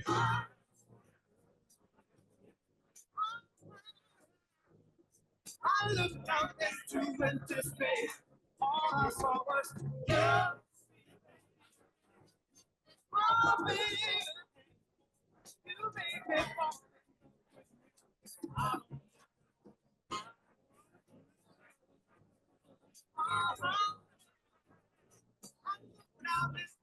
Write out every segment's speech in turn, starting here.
I looked out into winter space. All I saw was you. Oh, baby, you made me fall. Now this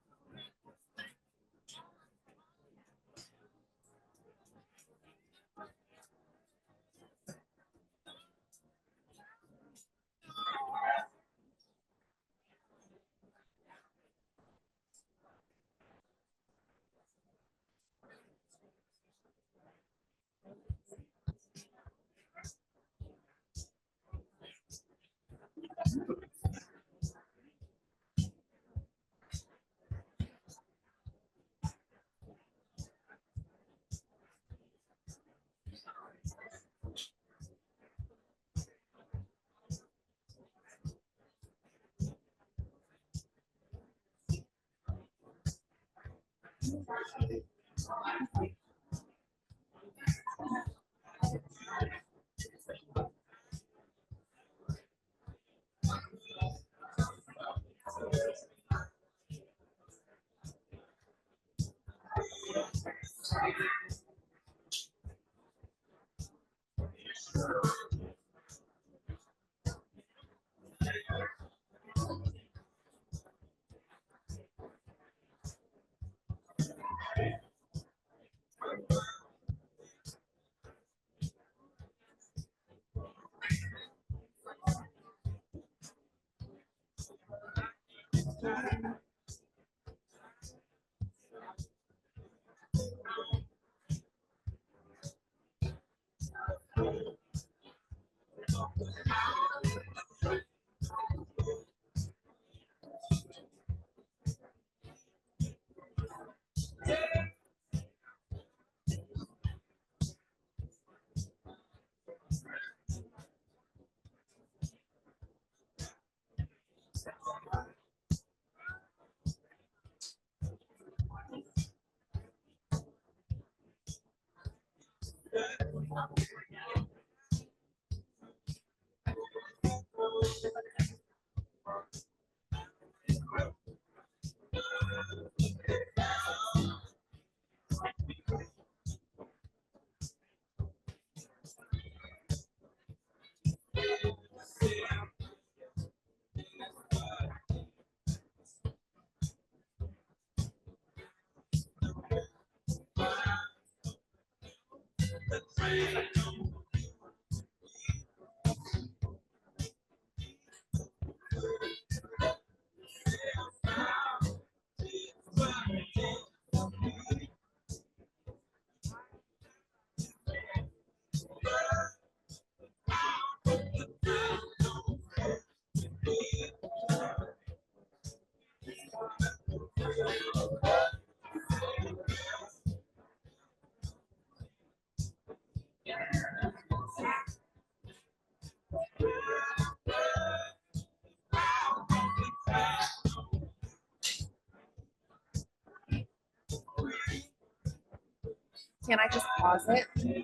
Can I just pause it? Like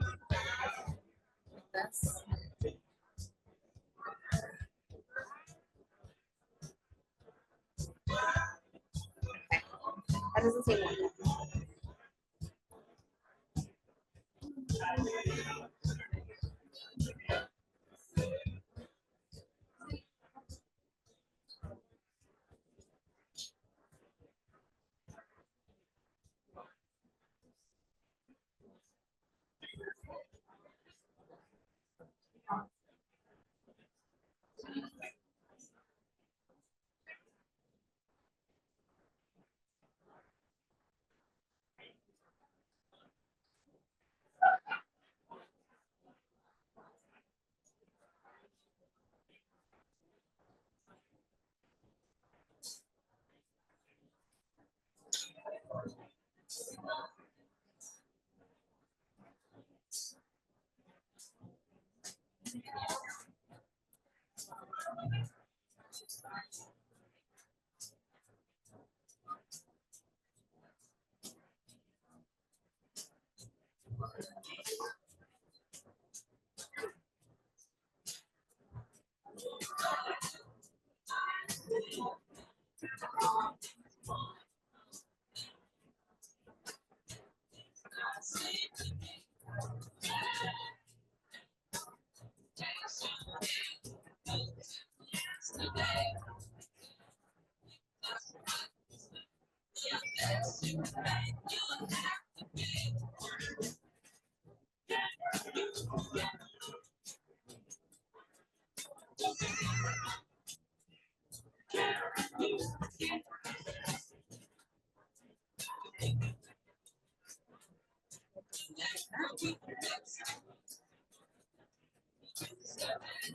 this. Okay. That doesn't seem like it.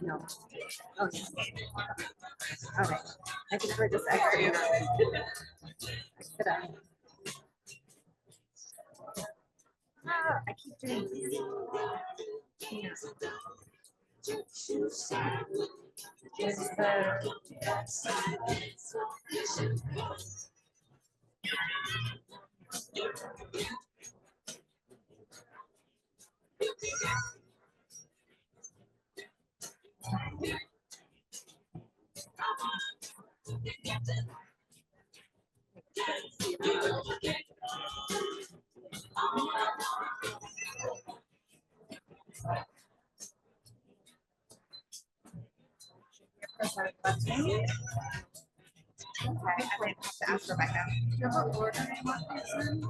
No. Okay. All right. I think we're just exiting out. Exit out. Ah, I keep doing this. Yeah. There's present button. Okay, I might have to ask Rebecca. Do you have an order you want these in?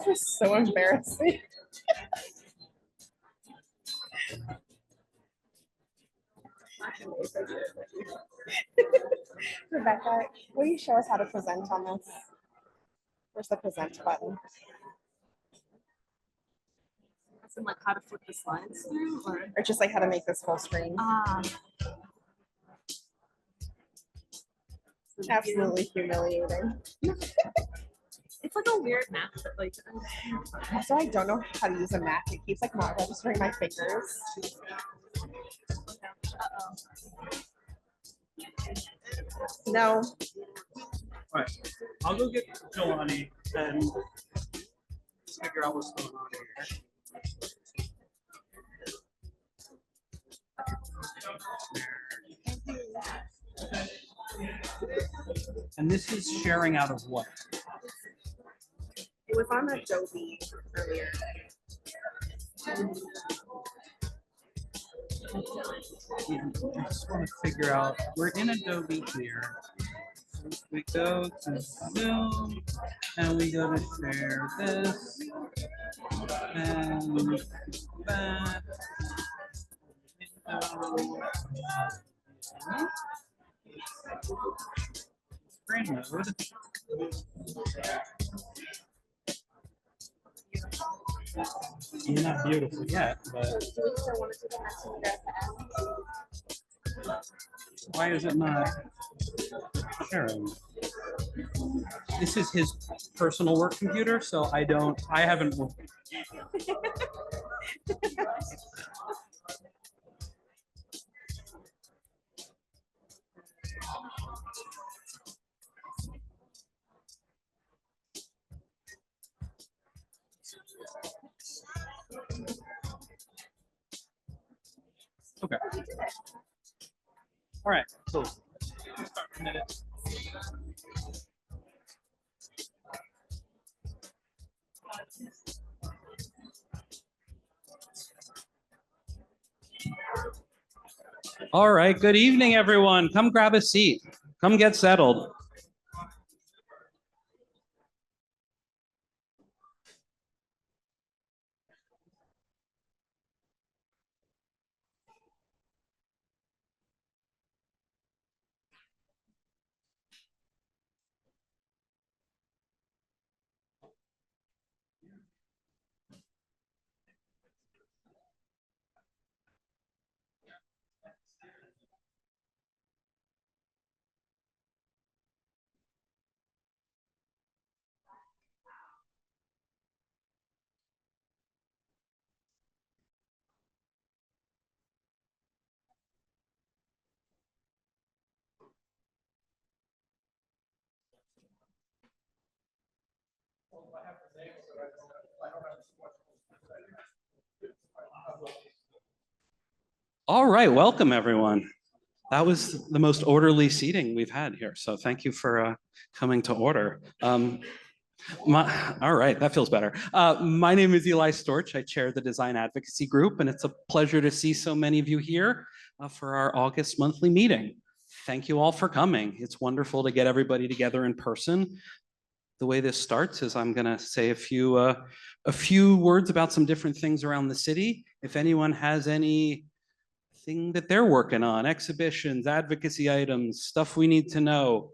This is so embarrassing. Rebecca, will you show us how to present on this? Where's the present button? As in, like, how to flip the slides through, Or just like how to make this full screen? Absolutely humiliating. It's like a weird map that, like, Also, I don't know how to use a Mac. It keeps like not registering my fingers. No. All right, I'll go get Jelani and figure out what's going on here. And this is sharing out of what? It was on Adobe earlier. I just want to figure out, we're in Adobe here. We go to Zoom and we go to share this and that. Screen mode. You're not beautiful yet, but why is it not sharing? This is his personal work computer, so I haven't. Okay. All right, so start in a minute. All right, good evening, everyone. Come grab a seat. Come get settled. All right, welcome everyone. That was the most orderly seating we've had here, so thank you for coming to order. All right, that feels better. My name is Eli Storch. I chair the Design Advocacy Group, and it's a pleasure to see so many of you here for our August monthly meeting. thank you all for coming. It's wonderful to get everybody together in person. The way this starts is I'm going to say a few words about some different things around the city. If anyone has anything that they're working on, exhibitions, advocacy items, stuff we need to know,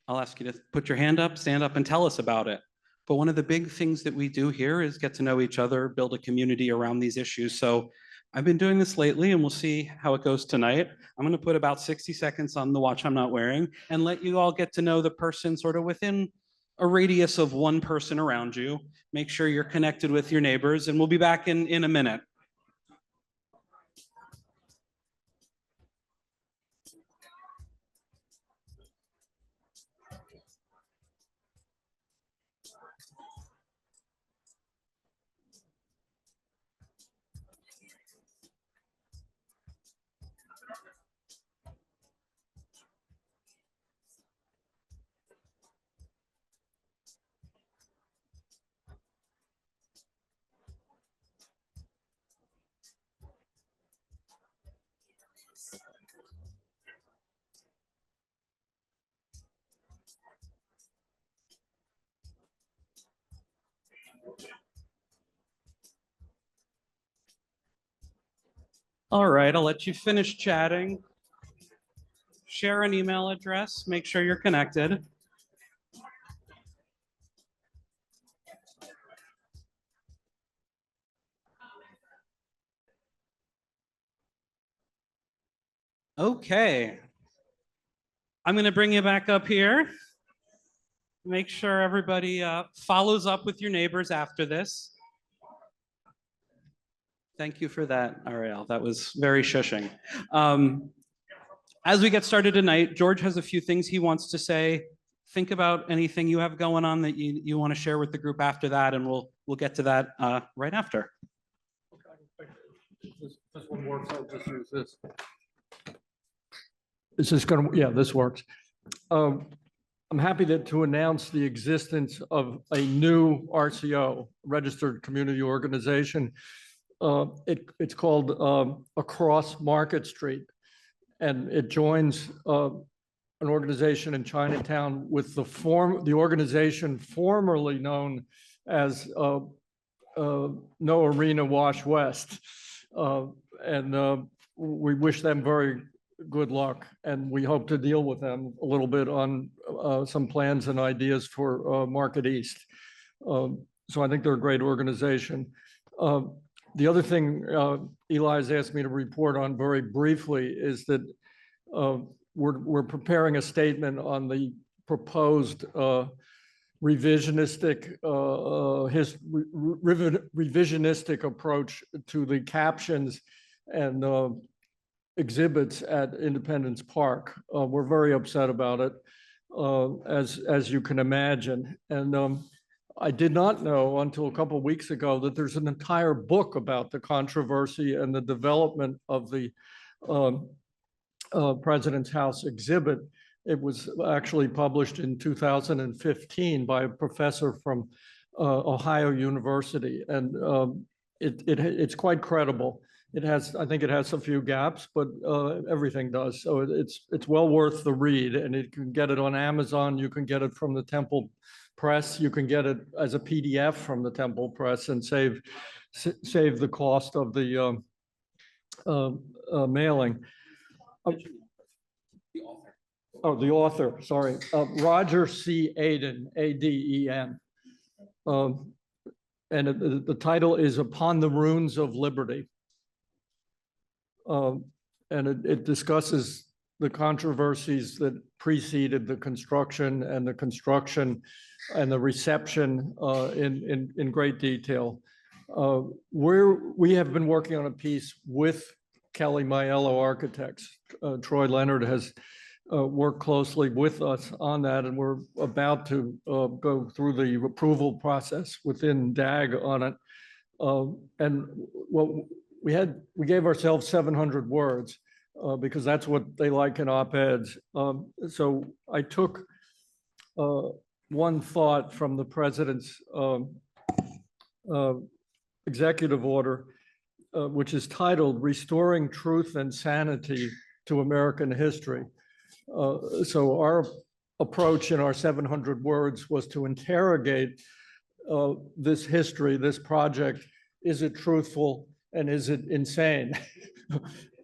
I'll ask you to put your hand up, stand up, and tell us about it. But one of the big things that we do here is get to know each other, build a community around these issues. So I've been doing this lately, and we'll see how it goes tonight. I'm going to put about 60 seconds on the watch I'm not wearing and let you all get to know the person sort of within a radius of one person around you. Make sure you're connected with your neighbors, and we'll be back in a minute. All right, I'll let you finish chatting. Share an email address, make sure you're connected. Okay. I'm going to bring you back up here. Make sure everybody follows up with your neighbors after this. Thank you for that, Ariel. That was very shushing. As we get started tonight, George has a few things he wants to say. Think about anything you have going on that you want to share with the group after that, and we'll get to that right after. This one works. I'll just use this. Is this going to? Yeah, this works. I'm happy to announce the existence of a new RCO, Registered Community Organization. It's called Across Market Street, and it joins an organization in Chinatown with the organization formerly known as No Arena Wash West, and we wish them very good luck, and we hope to deal with them a little bit on some plans and ideas for Market East. So I think they're a great organization. The other thing Eli's asked me to report on very briefly is that we're preparing a statement on the proposed revisionistic approach to the captions and exhibits at Independence Park. We're very upset about it, as you can imagine. And I did not know until a couple of weeks ago that there's an entire book about the controversy and the development of the President's House exhibit. It was actually published in 2015 by a professor from Ohio University, and it's quite credible. I think it has a few gaps, but everything does. So it's well worth the read, and you can get it on Amazon. You can get it from the Temple Press. You can get it as a PDF from the Temple Press and save the cost of the mailing. The author, sorry, Roger C. Aden, A-D-E-N. And the title is Upon the Ruins of Liberty. And it discusses the controversies that preceded the construction and the reception in great detail. We have been working on a piece with Kelly Maiello Architects. Troy Leonard has worked closely with us on that, and we're about to go through the approval process within DAG on it. And what we gave ourselves 700 words because that's what they like in op-eds. So I took one thought from the president's executive order, which is titled Restoring Truth and Sanity to American History. So our approach in our 700 words was to interrogate this history, this project. Is it truthful and is it insane?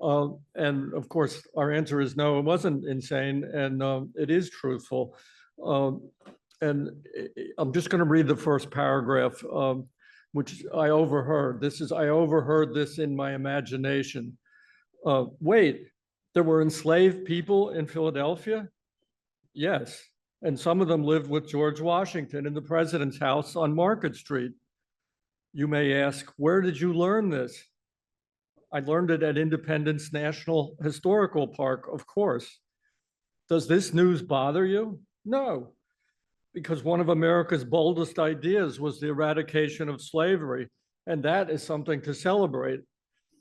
And of course, our answer is no, it wasn't insane, and it is truthful. And I'm just going to read the first paragraph, which I overheard. I overheard this in my imagination. Wait, there were enslaved people in Philadelphia? Yes. And some of them lived with George Washington in the president's house on Market Street. You may ask, where did you learn this? I learned it at Independence National Historical Park, of course. Does this news bother you? No, because one of America's boldest ideas was the eradication of slavery, and that is something to celebrate.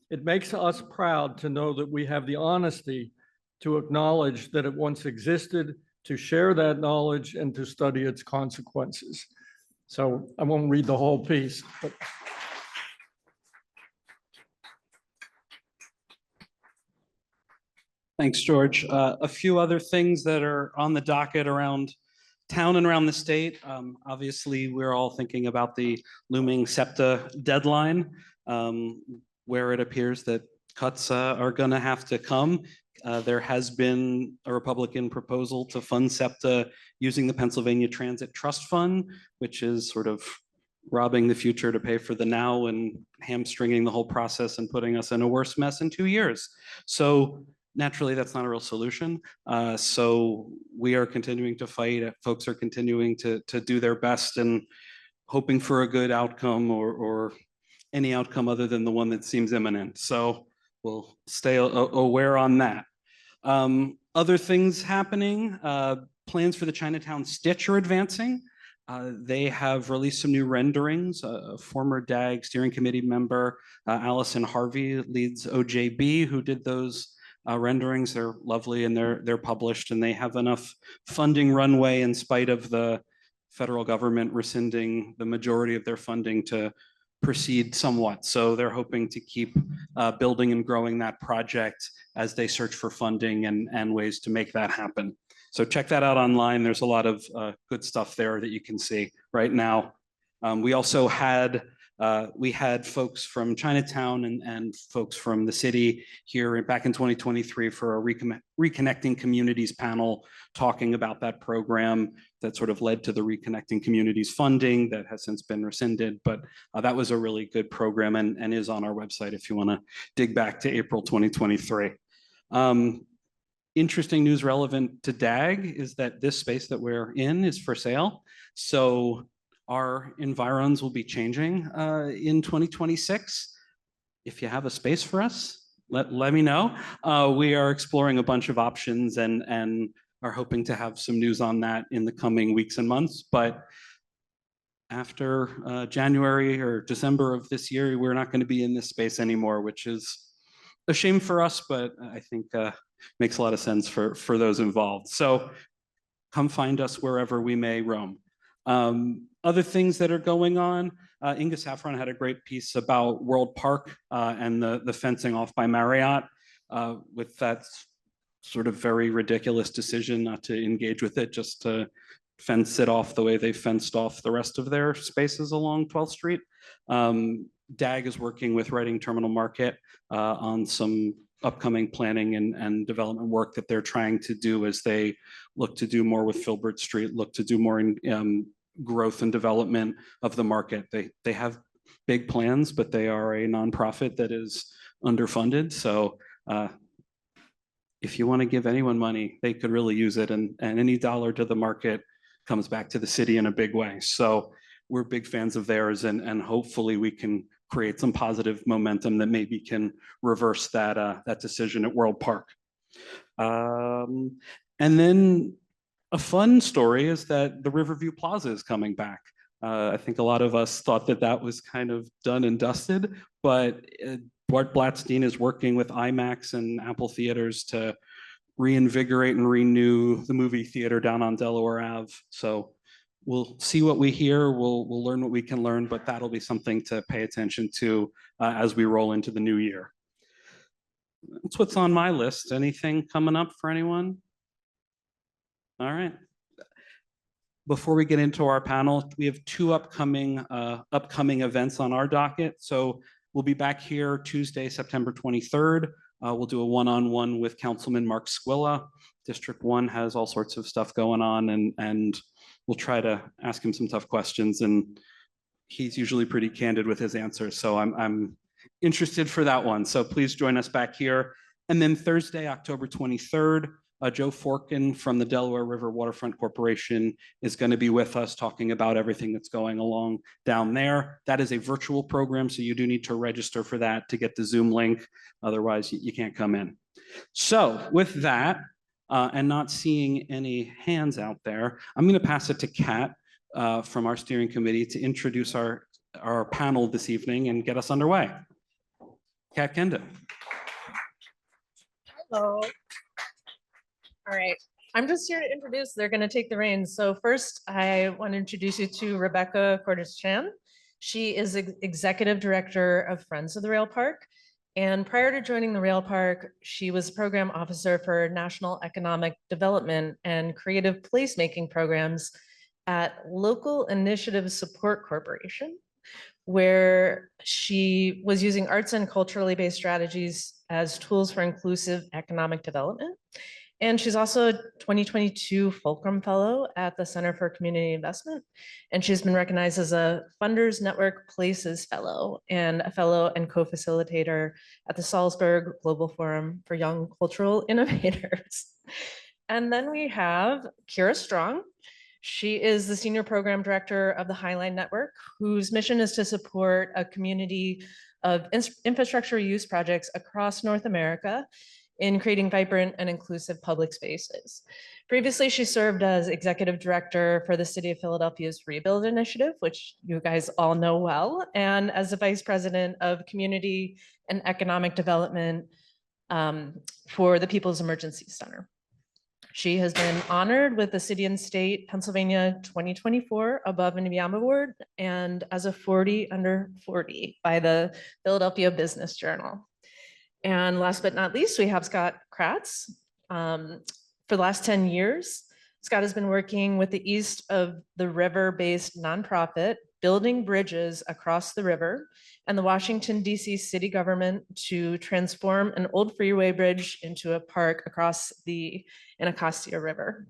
It makes us proud to know that we have the honesty to acknowledge that it once existed, to share that knowledge, and to study its consequences. So I won't read the whole piece, but Thanks, George. A few other things that are on the docket around town and around the state. Obviously, we're all thinking about the looming SEPTA deadline, where it appears that cuts are going to have to come. There has been a Republican proposal to fund SEPTA using the Pennsylvania Transit Trust Fund, which is sort of robbing the future to pay for the now and hamstringing the whole process and putting us in a worse mess in 2 years. So naturally, that's not a real solution. So we are continuing to fight. Folks are continuing to do their best and hoping for a good outcome or any outcome other than the one that seems imminent. So we'll stay aware on that. Other things happening, plans for the Chinatown Stitch are advancing. They have released some new renderings. A former DAG steering committee member, Allison Harvey, leads OJB, who did those renderings. They're lovely and they're published, and they have enough funding runway in spite of the federal government rescinding the majority of their funding to proceed somewhat. So they're hoping to keep building and growing that project as they search for funding and ways to make that happen. So check that out online. There's a lot of good stuff there that you can see right now. We also had folks from Chinatown and folks from the city here back in 2023 for a Reconnecting Communities panel talking about that program that sort of led to the Reconnecting Communities funding that has since been rescinded. But that was a really good program and is on our website if you want to dig back to April 2023. Interesting news relevant to DAG is that this space that we're in is for sale. So our environs will be changing in 2026. If you have a space for us, let me know. We are exploring a bunch of options and are hoping to have some news on that in the coming weeks and months. But after January or December of this year, we're not going to be in this space anymore, which is a shame for us, but I think makes a lot of sense for those involved. So come find us wherever we may roam. Other things that are going on, Inga Saffron had a great piece about World Park and the fencing off by Marriott with that sort of very ridiculous decision not to engage with it, just to fence it off the way they fenced off the rest of their spaces along 12th Street. DAG is working with Reading Terminal Market on some upcoming planning and development work that they're trying to do as they look to do more with Filbert Street, look to do more in growth and development of the market. They have big plans, but they are a nonprofit that is underfunded. So if you want to give anyone money, they could really use it. And any dollar to the market comes back to the city in a big way. So we're big fans of theirs, and hopefully we can create some positive momentum that maybe can reverse that decision at World Park. And then a fun story is that the Riverview Plaza is coming back. I think a lot of us thought that was kind of done and dusted, but Bart Blatstein is working with IMAX and Apple Theaters to reinvigorate and renew the movie theater down on Delaware Ave. So we'll see what we hear, we'll learn what we can learn, but that'll be something to pay attention to as we roll into the new year. That's what's on my list. Anything coming up for anyone? All right. Before we get into our panel, we have two upcoming events on our docket. So we'll be back here Tuesday, September 23rd. We'll do a one-on-one with Councilman Mark Squilla. District 1 has all sorts of stuff going on, and we'll try to ask him some tough questions. And he's usually pretty candid with his answers. So I'm interested for that one. So please join us back here. And then Thursday, October 23rd, Joe Forkin from the Delaware River Waterfront Corporation is going to be with us talking about everything that's going along down there. That is a virtual program, so you do need to register for that to get the Zoom link. Otherwise, you can't come in. So with that, and not seeing any hands out there, I'm going to pass it to Kat from our steering committee to introduce our panel this evening and get us underway. Kat Kenda. Hello. All right, I'm just here to introduce, they're going to take the reins. So first, I want to introduce you to Rebeccca Cordes Chan. She is Executive Director of Friends of the Rail Park. And prior to joining the Rail Park, she was Program Officer for National Economic Development and Creative Placemaking Programs at Local Initiative Support Corporation, where she was using arts and culturally based strategies as tools for inclusive economic development. And she's also a 2022 Fulcrum Fellow at the Center for Community Investment. And she's been recognized as a Funders Network Places Fellow and a fellow and co-facilitator at the Salzburg Global Forum for Young Cultural Innovators. And then we have Kira Strong. She is the Senior Program Director of the Highline Network, whose mission is to support a community of infrastructure use projects across North America in creating vibrant and inclusive public spaces. Previously, she served as Executive Director for the City of Philadelphia's Rebuild Initiative, which you guys all know well, and as the Vice President of Community and Economic Development for the People's Emergency Center. She has been honored with the City and State Pennsylvania 2024 Above and Beyond Award and as a 40 under 40 by the Philadelphia Business Journal. And last but not least, we have Scott Kratz. For the last 10 years, Scott has been working with the East of the River-based nonprofit Building Bridges Across the River and the Washington, D.C. city government to transform an old freeway bridge into a park across the Anacostia River.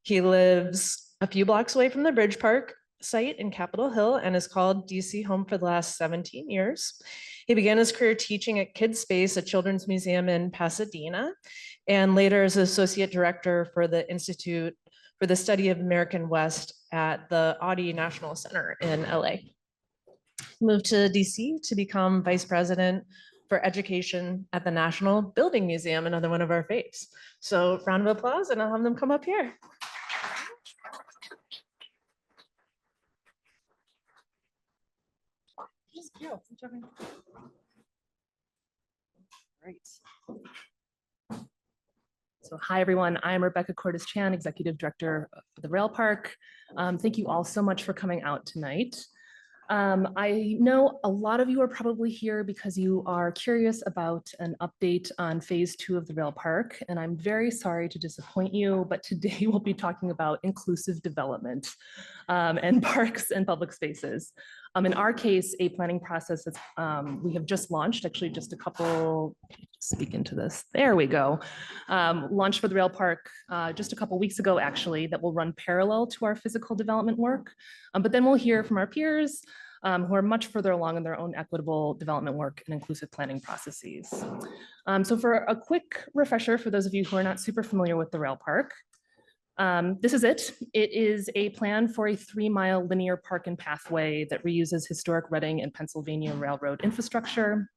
He lives a few blocks away from the Bridge Park site in Capitol Hill and has called DC home for the last 17 years. He began his career teaching at Kids Space, a children's museum in Pasadena, and later as associate director for the Institute for the Study of American West at the Audi National Center in LA. Moved to DC to become vice president for education at the National Building Museum, another one of our faves. So round of applause, and I'll have them come up here. Great. So hi, everyone. I'm Rebeccca Cordes Chan, Executive Director of the Rail Park. Thank you all so much for coming out tonight. I know a lot of you are probably here because you are curious about an update on phase 2 of the Rail Park, and I'm very sorry to disappoint you, but today we'll be talking about inclusive development and parks and public spaces. In our case, a planning process that we have just launched, actually just a couple, speak into this, there we go, launched for the Rail Park just a couple weeks ago, actually, that will run parallel to our physical development work. But then we'll hear from our peers who are much further along in their own equitable development work and inclusive planning processes. So for a quick refresher, for those of you who are not super familiar with the Rail Park, this is it. It is a plan for a 3-mile linear park and pathway that reuses historic Reading and Pennsylvania Railroad infrastructure.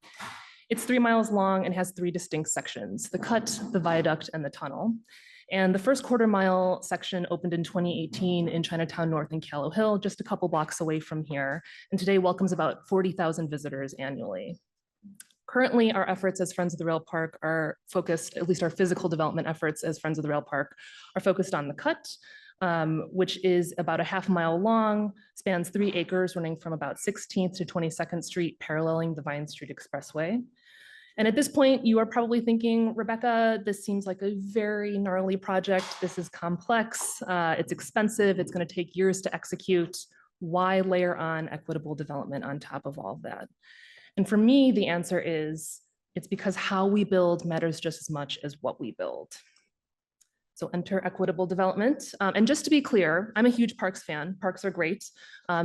It's 3 miles long and has 3 distinct sections: the cut, the viaduct, and the tunnel. And the first quarter-mile section opened in 2018 in Chinatown North in Callow Hill, just a couple blocks away from here, and today welcomes about 40,000 visitors annually. Currently, our efforts as Friends of the Rail Park are focused, at least our physical development efforts as Friends of the Rail Park are focused on the cut, which is about a half mile long, spans 3 acres running from about 16th to 22nd Street, paralleling the Vine Street Expressway. And at this point, you are probably thinking, Rebecca, this seems like a very gnarly project. This is complex, it's expensive, it's going to take years to execute. Why layer on equitable development on top of all of that? And for me, the answer is, it's because how we build matters just as much as what we build. So enter equitable development. And just to be clear, I'm a huge parks fan. Parks are great.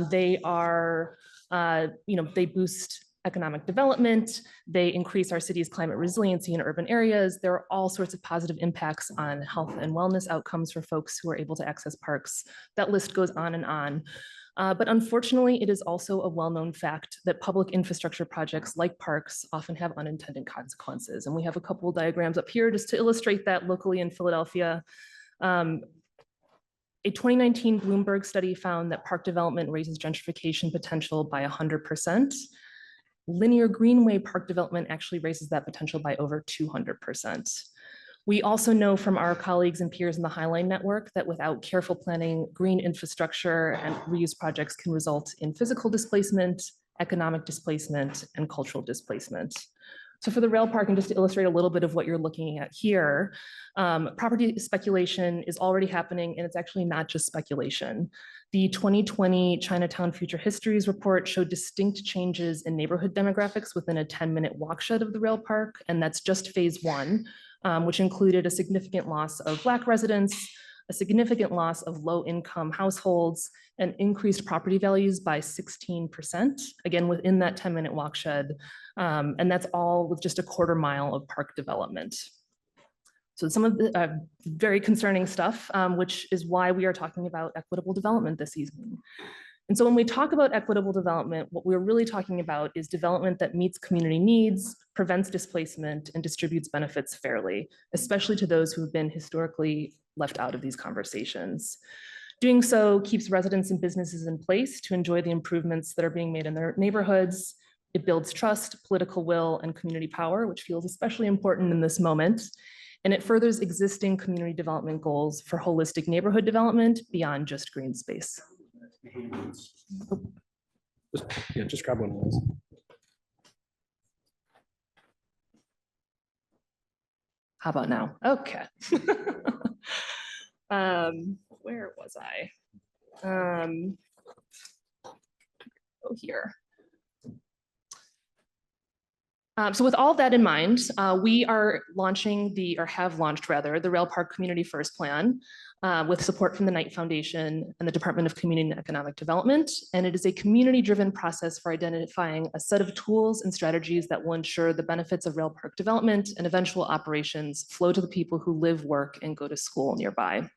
They are, they boost economic development. They increase our city's climate resiliency in urban areas. There are all sorts of positive impacts on health and wellness outcomes for folks who are able to access parks. That list goes on and on. But unfortunately, it is also a well-known fact that public infrastructure projects like parks often have unintended consequences. And we have a couple of diagrams up here just to illustrate that locally in Philadelphia. A 2019 Bloomberg study found that park development raises gentrification potential by 100%. Linear greenway park development actually raises that potential by over 200%. We also know from our colleagues and peers in the Highline Network that without careful planning, green infrastructure and reuse projects can result in physical displacement, economic displacement, and cultural displacement. So for the rail park, and just to illustrate a little bit of what you're looking at here, property speculation is already happening, and it's actually not just speculation. The 2020 Chinatown Future Histories report showed distinct changes in neighborhood demographics within a 10-minute walkshed of the rail park, and that's just phase one, which included a significant loss of Black residents, a significant loss of low-income households, and increased property values by 16%, again, within that 10-minute walkshed. And that's all with just a quarter mile of park development. So some of the very concerning stuff, which is why we are talking about equitable development this evening. And so when we talk about equitable development, what we're really talking about is development that meets community needs, prevents displacement, and distributes benefits fairly, especially to those who have been historically left out of these conversations. Doing so keeps residents and businesses in place to enjoy the improvements that are being made in their neighborhoods. It builds trust, political will, and community power, which feels especially important in this moment. And it furthers existing community development goals for holistic neighborhood development beyond just green space. Just grab one of those. How about now? Okay. Where was I? Oh, here. So with all that in mind, we are launching have launched rather, the Rail Park Community First Plan with support from the Knight Foundation and the Department of Community and Economic Development. And it is a community-driven process for identifying a set of tools and strategies that will ensure the benefits of rail park development and eventual operations flow to the people who live, work, and go to school nearby.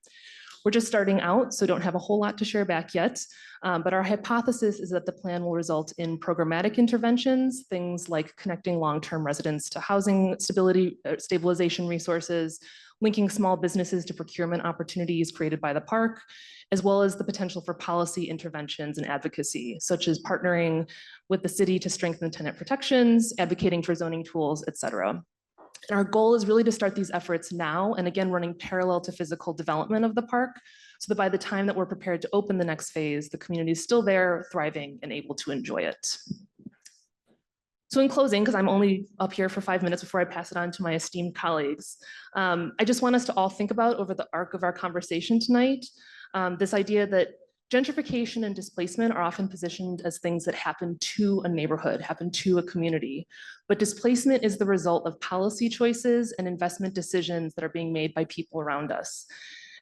We're just starting out, so don't have a whole lot to share back yet, but our hypothesis is that the plan will result in programmatic interventions, things like connecting long-term residents to housing stabilization resources, linking small businesses to procurement opportunities created by the park, as well as the potential for policy interventions and advocacy, such as partnering with the city to strengthen tenant protections, advocating for zoning tools, et cetera. And our goal is really to start these efforts now, and again, running parallel to physical development of the park, so that by the time that we're prepared to open the next phase, the community is still there, thriving, and able to enjoy it. So in closing, because I'm only up here for 5 minutes before I pass it on to my esteemed colleagues, I just want us to all think about over the arc of our conversation tonight, this idea that gentrification and displacement are often positioned as things that happen to a neighborhood, happen to a community. But displacement is the result of policy choices and investment decisions that are being made by people around us.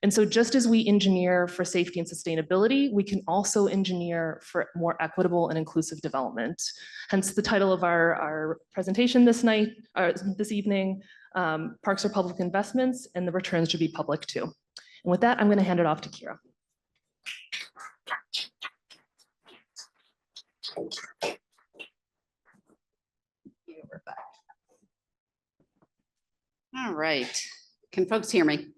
And so just as we engineer for safety and sustainability, we can also engineer for more equitable and inclusive development. Hence the title of our presentation this evening, Parks are Public Investments and the returns should be public too. And with that, I'm going to hand it off to Kira. All right. Can folks hear me?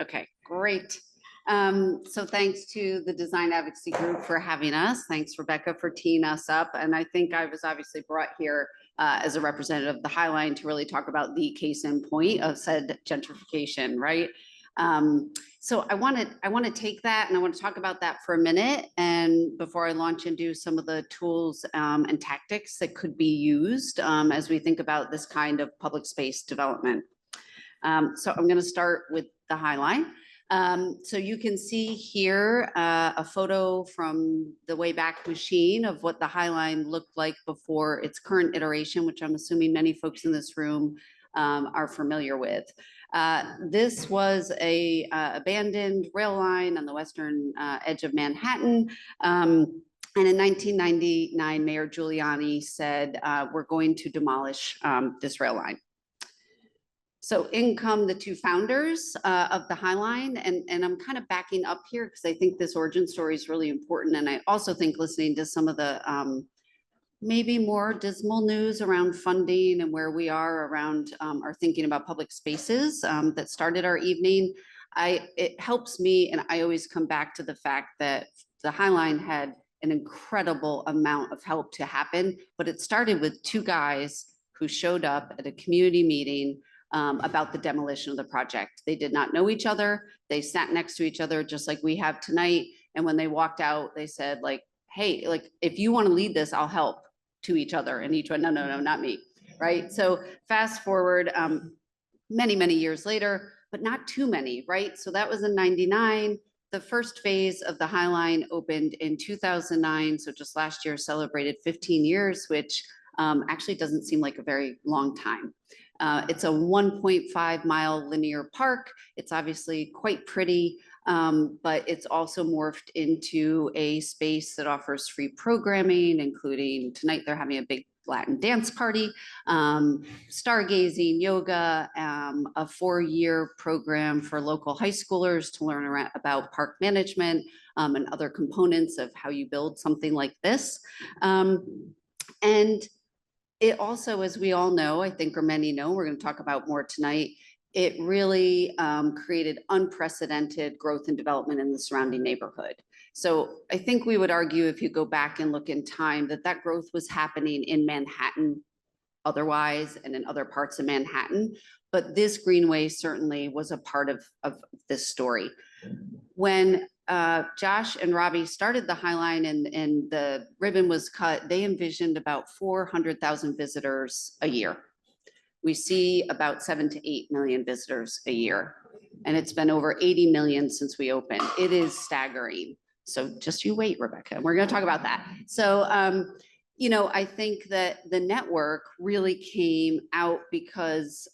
Okay, great. So thanks to the Design Advocacy Group for having us. Thanks, Rebecca, for teeing us up. And I think I was obviously brought here as a representative of the Highline to really talk about the case in point of said gentrification, right? So I want to take that and I want to talk about that for a minute. And before I launch into some of the tools and tactics that could be used as we think about this kind of public space development. So I'm going to start with the Highline. So you can see here a photo from the Wayback Machine of what the Highline looked like before its current iteration, which I'm assuming many folks in this room are familiar with. This was a abandoned rail line on the western edge of Manhattan. And in 1999, Mayor Giuliani said, we're going to demolish this rail line. So in come the two founders of the Highline, and I'm kind of backing up here because I think this origin story is really important. And I also think listening to some of the maybe more dismal news around funding and where we are around our thinking about public spaces that started our evening, it helps me, and I always come back to the fact that the Highline had an incredible amount of help to happen, but it started with two guys who showed up at a community meeting about the demolition of the project. They did not know each other. They sat next to each other just like we have tonight. And when they walked out, they said like, hey, like if you want to lead this, I'll help, to each other. And each one, no, not me, right? So fast forward many, many years later, but not too many, right? So that was in 99. The first phase of the Highline opened in 2009. So just last year celebrated 15 years, which actually doesn't seem like a very long time. It's a 1.5 mile linear park. It's obviously quite pretty, but it's also morphed into a space that offers free programming, including tonight they're having a big Latin dance party, stargazing, yoga, a 4-year program for local high schoolers to learn about park management and other components of how you build something like this. And it also, as we all know, I think, or many know, we're going to talk about more tonight, it really created unprecedented growth and development in the surrounding neighborhood. So I think we would argue, if you go back and look in time, that that growth was happening in Manhattan otherwise and in other parts of Manhattan. But this greenway certainly was a part of this story. When Josh and Robbie started the Highline and the ribbon was cut, they envisioned about 400,000 visitors a year. We see about 7 to 8 million visitors a year. And it's been over 80 million since we opened. It is staggering. So just you wait, Rebecca, we're going to talk about that. So, you know, I think that the network really came out because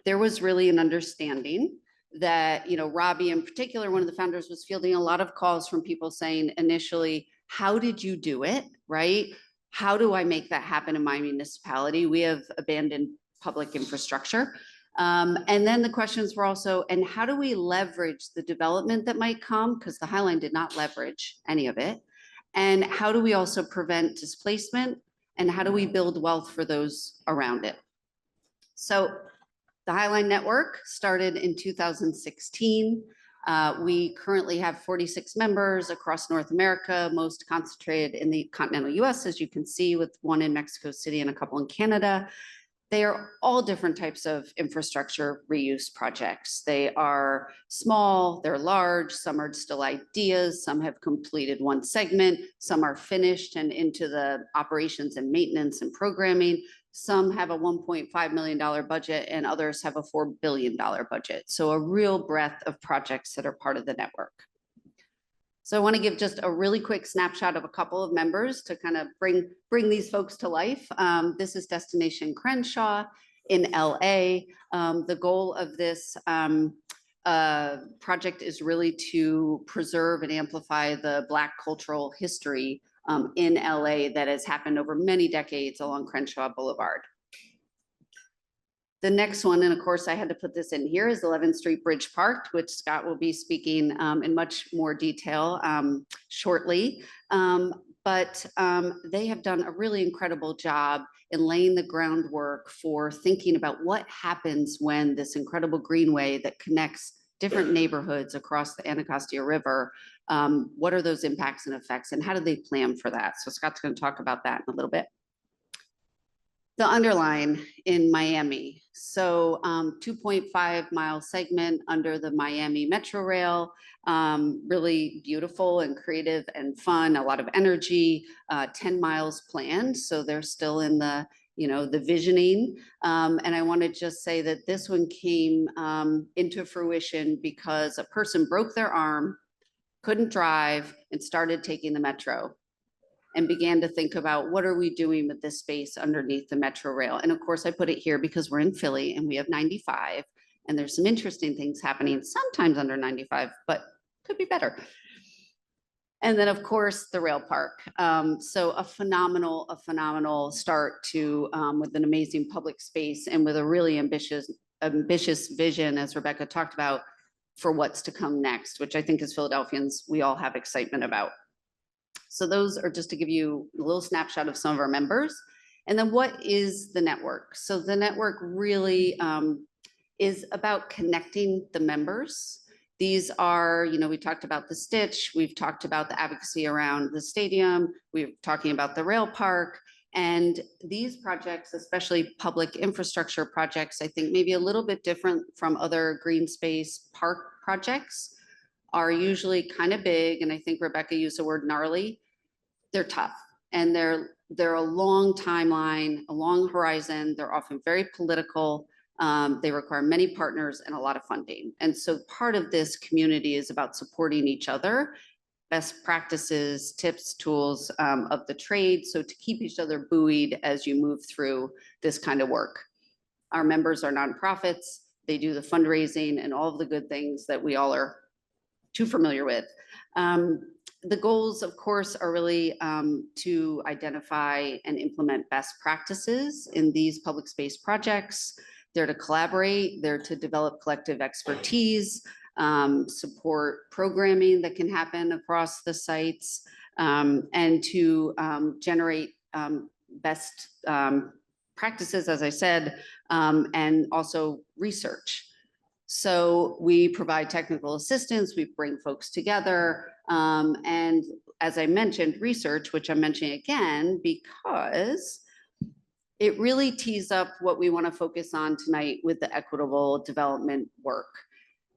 there was really an understanding that, you know, Robbie in particular, one of the founders, was fielding a lot of calls from people saying initially, how did you do it, right? How do I make that happen in my municipality? We have abandoned public infrastructure. And then the questions were also, and how do we leverage the development that might come? Because the Highline did not leverage any of it. And how do we also prevent displacement? And how do we build wealth for those around it? So the Highline Network started in 2016. We currently have 46 members across North America, most concentrated in the continental US, as you can see, with one in Mexico City and a couple in Canada. They are all different types of infrastructure reuse projects. They are small, they're large, some are still ideas, some have completed one segment, some are finished and into the operations and maintenance and programming. Some have a $1.5 million budget and others have a $4 billion budget. So a real breadth of projects that are part of the network. So I want to give just a really quick snapshot of a couple of members to kind of bring these folks to life. This is Destination Crenshaw in LA. The goal of this project is really to preserve and amplify the Black cultural history in LA that has happened over many decades along Crenshaw Boulevard. The next one, and of course I had to put this in here, is 11th Street Bridge Park, which Scott will be speaking in much more detail shortly. But they have done a really incredible job in laying the groundwork for thinking about what happens when this incredible greenway that connects different neighborhoods across the Anacostia River, what are those impacts and effects, and how do they plan for that? So Scott's going to talk about that in a little bit. The underline in Miami. So 2.5 mile segment under the Miami Metro Rail, really beautiful and creative and fun, a lot of energy, 10 miles planned. So they're still in the, the visioning. And I want to just say that this one came into fruition because a person broke their arm, couldn't drive, and started taking the Metro, and began to think about what are we doing with this space underneath the Metro Rail. And of course I put it here because we're in Philly and we have 95 and there's some interesting things happening sometimes under 95, but could be better. And then of course the rail park. So a phenomenal start to with an amazing public space and with a really ambitious vision, as Rebeccca talked about, for what's to come next, which I think as Philadelphians, we all have excitement about. So those are just to give you a little snapshot of some of our members. And then what is the network? So the network really is about connecting the members. These are, we talked about the Stitch, we've talked about the advocacy around the stadium, we're talking about the rail park, and these projects, especially public infrastructure projects, I think maybe a little bit different from other green space park projects, are usually kind of big. And I think Rebeccca used the word gnarly. They're tough and they're a long timeline, a long horizon. They're often very political. They require many partners and a lot of funding. And so part of this community is about supporting each other, best practices, tips, tools of the trade. So to keep each other buoyed as you move through this kind of work. Our members are nonprofits. They do the fundraising and all of the good things that we all are too familiar with. The goals, of course, are really to identify and implement best practices in these public space projects. They're to collaborate, they're to develop collective expertise, support programming that can happen across the sites, and to generate best practices, as I said, and also research. So we provide technical assistance, we bring folks together, and as I mentioned, research, which I'm mentioning again, because it really tees up what we want to focus on tonight with the equitable development work.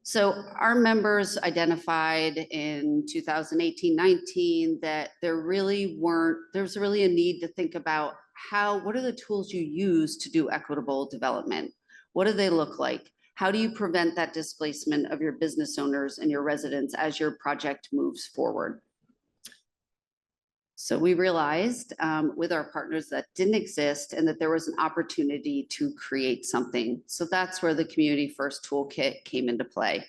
So our members identified in 2018-19 that there's really a need to think about what are the tools you use to do equitable development? What do they look like? How do you prevent that displacement of your business owners and your residents as your project moves forward? So we realized with our partners that didn't exist and that there was an opportunity to create something. So that's where the Community First Toolkit came into play.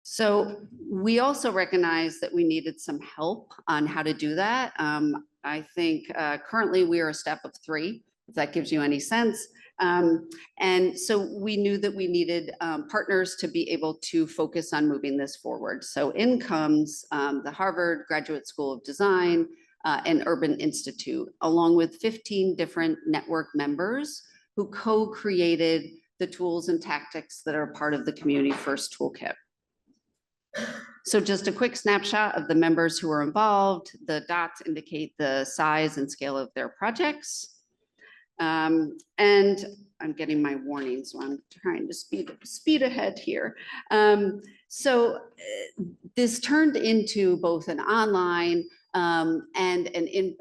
So we also recognized that we needed some help on how to do that. I think currently we are a step of 3, if that gives you any sense. And so we knew that we needed partners to be able to focus on moving this forward. So in comes the Harvard Graduate School of Design and Urban Institute, along with 15 different network members who co-created the tools and tactics that are part of the Community First Toolkit. So just a quick snapshot of the members who are involved. The dots indicate the size and scale of their projects. And I'm getting my warning, so I'm trying to speed ahead here. So this turned into both an online and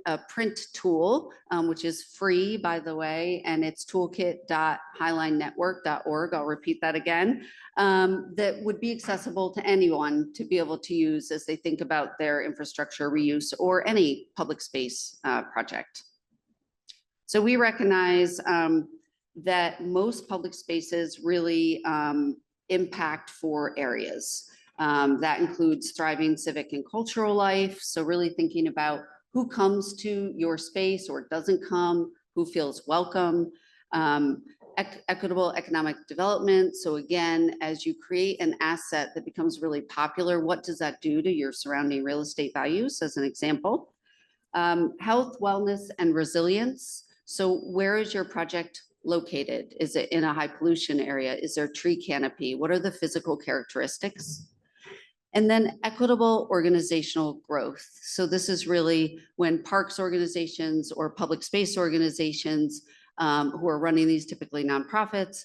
a print tool, which is free, by the way, and it's toolkit.highlinenetwork.org. I'll repeat that again. That would be accessible to anyone to be able to use as they think about their infrastructure reuse or any public space project. So we recognize that most public spaces really impact 4 areas. That includes thriving civic and cultural life. So really thinking about who comes to your space or doesn't come, who feels welcome, equitable economic development. So again, as you create an asset that becomes really popular, what does that do to your surrounding real estate values, as an example? Health, wellness, and resilience. So where is your project located? Is it in a high pollution area? Is there tree canopy? What are the physical characteristics? And then equitable organizational growth. So this is really when parks organizations or public space organizations who are running these, typically nonprofits,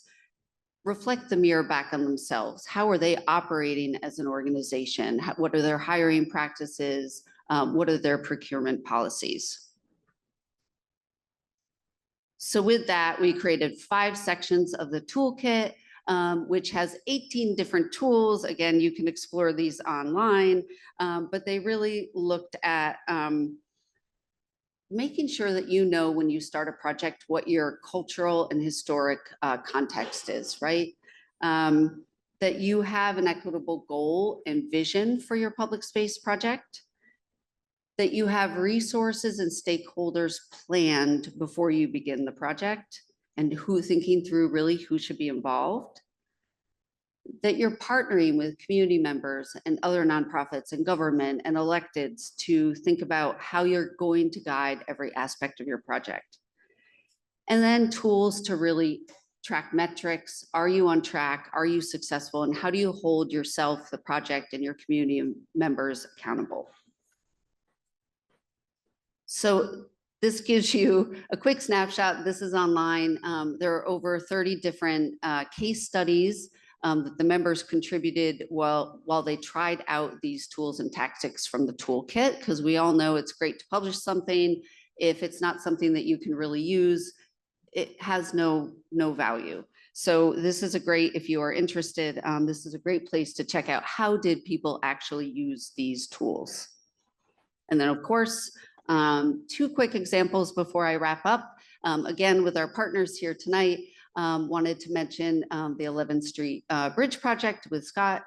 reflect the mirror back on themselves. How are they operating as an organization? What are their hiring practices? What are their procurement policies? So with that, we created 5 sections of the toolkit, which has 18 different tools. Again, you can explore these online, but they really looked at making sure that you know when you start a project what your cultural and historic context is, right? That you have an equitable goal and vision for your public space project, that you have resources and stakeholders planned before you begin the project, and thinking through really who should be involved, that you're partnering with community members and other nonprofits and government and electeds to think about how you're going to guide every aspect of your project. And then tools to really track metrics. Are you on track? Are you successful? And how do you hold yourself, the project, and your community members accountable? So this gives you a quick snapshot. This is online. There are over 30 different case studies that the members contributed while they tried out these tools and tactics from the toolkit, because we all know it's great to publish something. If it's not something that you can really use, it has no value. So this is a great, if you are interested, this is a great place to check out how did people actually use these tools. And then of course, 2 quick examples before I wrap up. Again, with our partners here tonight, wanted to mention the 11th Street Bridge Project with Scott.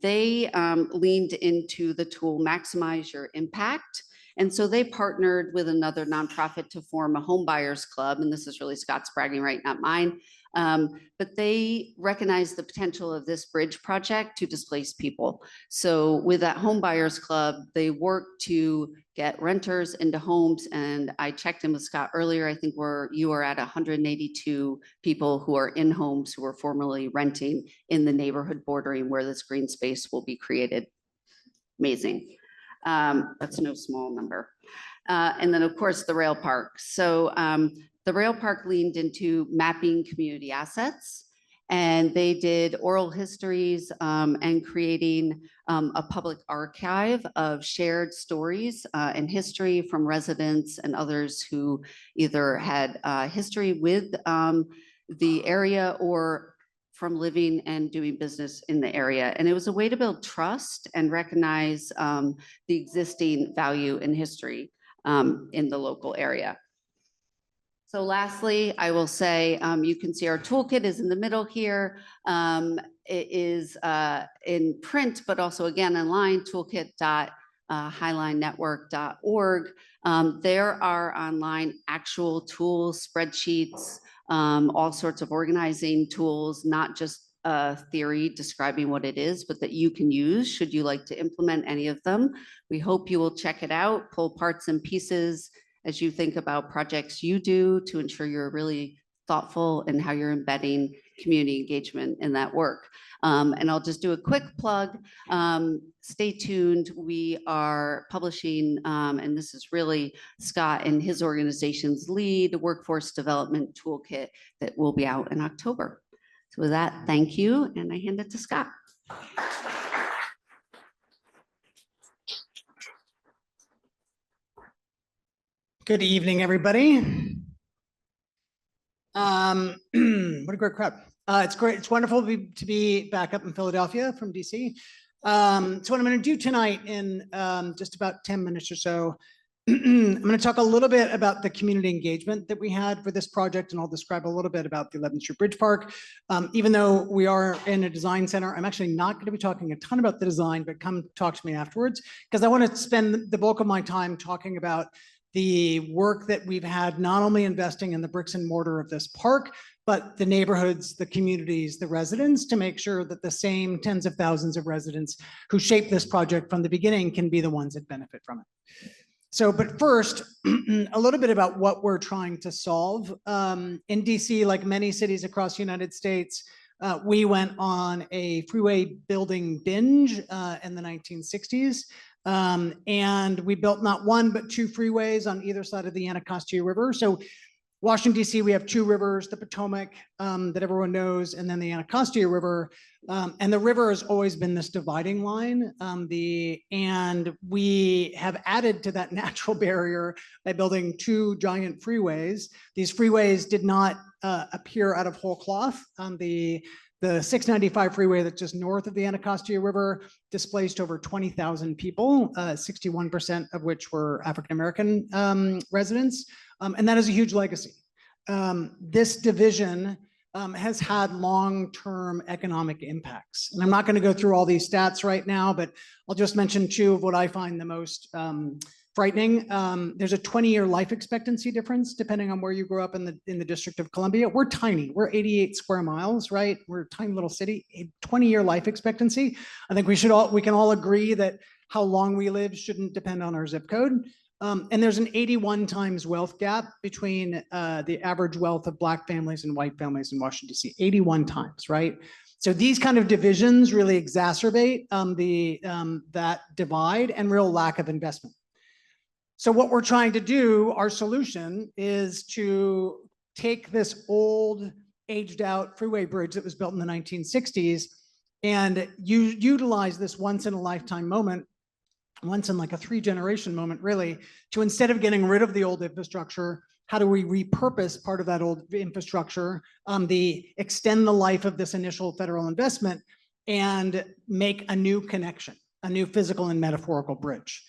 They leaned into the tool Maximize Your Impact. And so they partnered with another nonprofit to form a home buyers club. And this is really Scott's bragging right, not mine. But they recognized the potential of this bridge project to displace people. So with that home buyers club, they worked to get renters into homes. And I checked in with Scott earlier. I think you are at 182 people who are in homes who are formerly renting in the neighborhood bordering where this green space will be created. Amazing. That's no small number. And then of course the rail park. So the rail park leaned into mapping community assets, and they did oral histories and creating a public archive of shared stories and history from residents and others who either had history with the area or from living and doing business in the area. And it was a way to build trust and recognize the existing value and history in the local area. So lastly, I will say, you can see our toolkit is in the middle here. It is in print, but also again online, toolkit.highlinenetwork.org. There are online actual tools, spreadsheets, all sorts of organizing tools, not just theory describing what it is, but that you can use should you like to implement any of them. We hope you will check it out, pull parts and pieces as you think about projects you do to ensure you're really thoughtful in how you're embedding community engagement in that work. And I'll just do a quick plug. Stay tuned. We are publishing, and this is really Scott and his organization's lead workforce development toolkit that will be out in October. So with that, thank you. And I hand it to Scott. Good evening, everybody. What a great crowd. It's great. It's wonderful to be back up in Philadelphia from DC. So what I'm going to do tonight in just about 10 minutes or so, I'm going to talk a little bit about the community engagement that we had for this project, and I'll describe a little bit about the 11th Street Bridge Park. Even though we are in a design center, I'm actually not going to be talking a ton about the design, but come talk to me afterwards, because I want to spend the bulk of my time talking about the work that we've had, not only investing in the bricks and mortar of this park, but the neighborhoods, the communities, the residents, to make sure that the same tens of thousands of residents who shaped this project from the beginning can be the ones that benefit from it. So, but first, a little bit about what we're trying to solve. In DC, like many cities across the United States, We went on a freeway building binge in the 1960s. And we built not one, but two freeways on either side of the Anacostia River. So Washington, D.C., we have two rivers, the Potomac that everyone knows, and then the Anacostia River. And the river has always been this dividing line. And we have added to that natural barrier by building two giant freeways. These freeways did not appear out of whole cloth. The 695 freeway that's just north of the Anacostia River displaced over 20,000 people, 61% of which were African-American residents. And that is a huge legacy. This division has had long-term economic impacts. And I'm not going to go through all these stats right now, but I'll just mention two of what I find the most frightening. There's a 20-year life expectancy difference depending on where you grow up in the District of Columbia. We're tiny. We're 88 square miles, right? We're a tiny little city. A 20-year life expectancy. I think we can all agree that how long we live shouldn't depend on our zip code. And there's an 81 times wealth gap between the average wealth of Black families and white families in Washington, D.C. 81 times, right? So these kind of divisions really exacerbate that divide and real lack of investment. So what we're trying to do, our solution, is to take this old, aged out freeway bridge that was built in the 1960s and utilize this once in a lifetime moment, once in like a 3-generation moment, really, to instead of getting rid of the old infrastructure, how do we repurpose part of that old infrastructure, extend the life of this initial federal investment and make a new connection, a new physical and metaphorical bridge.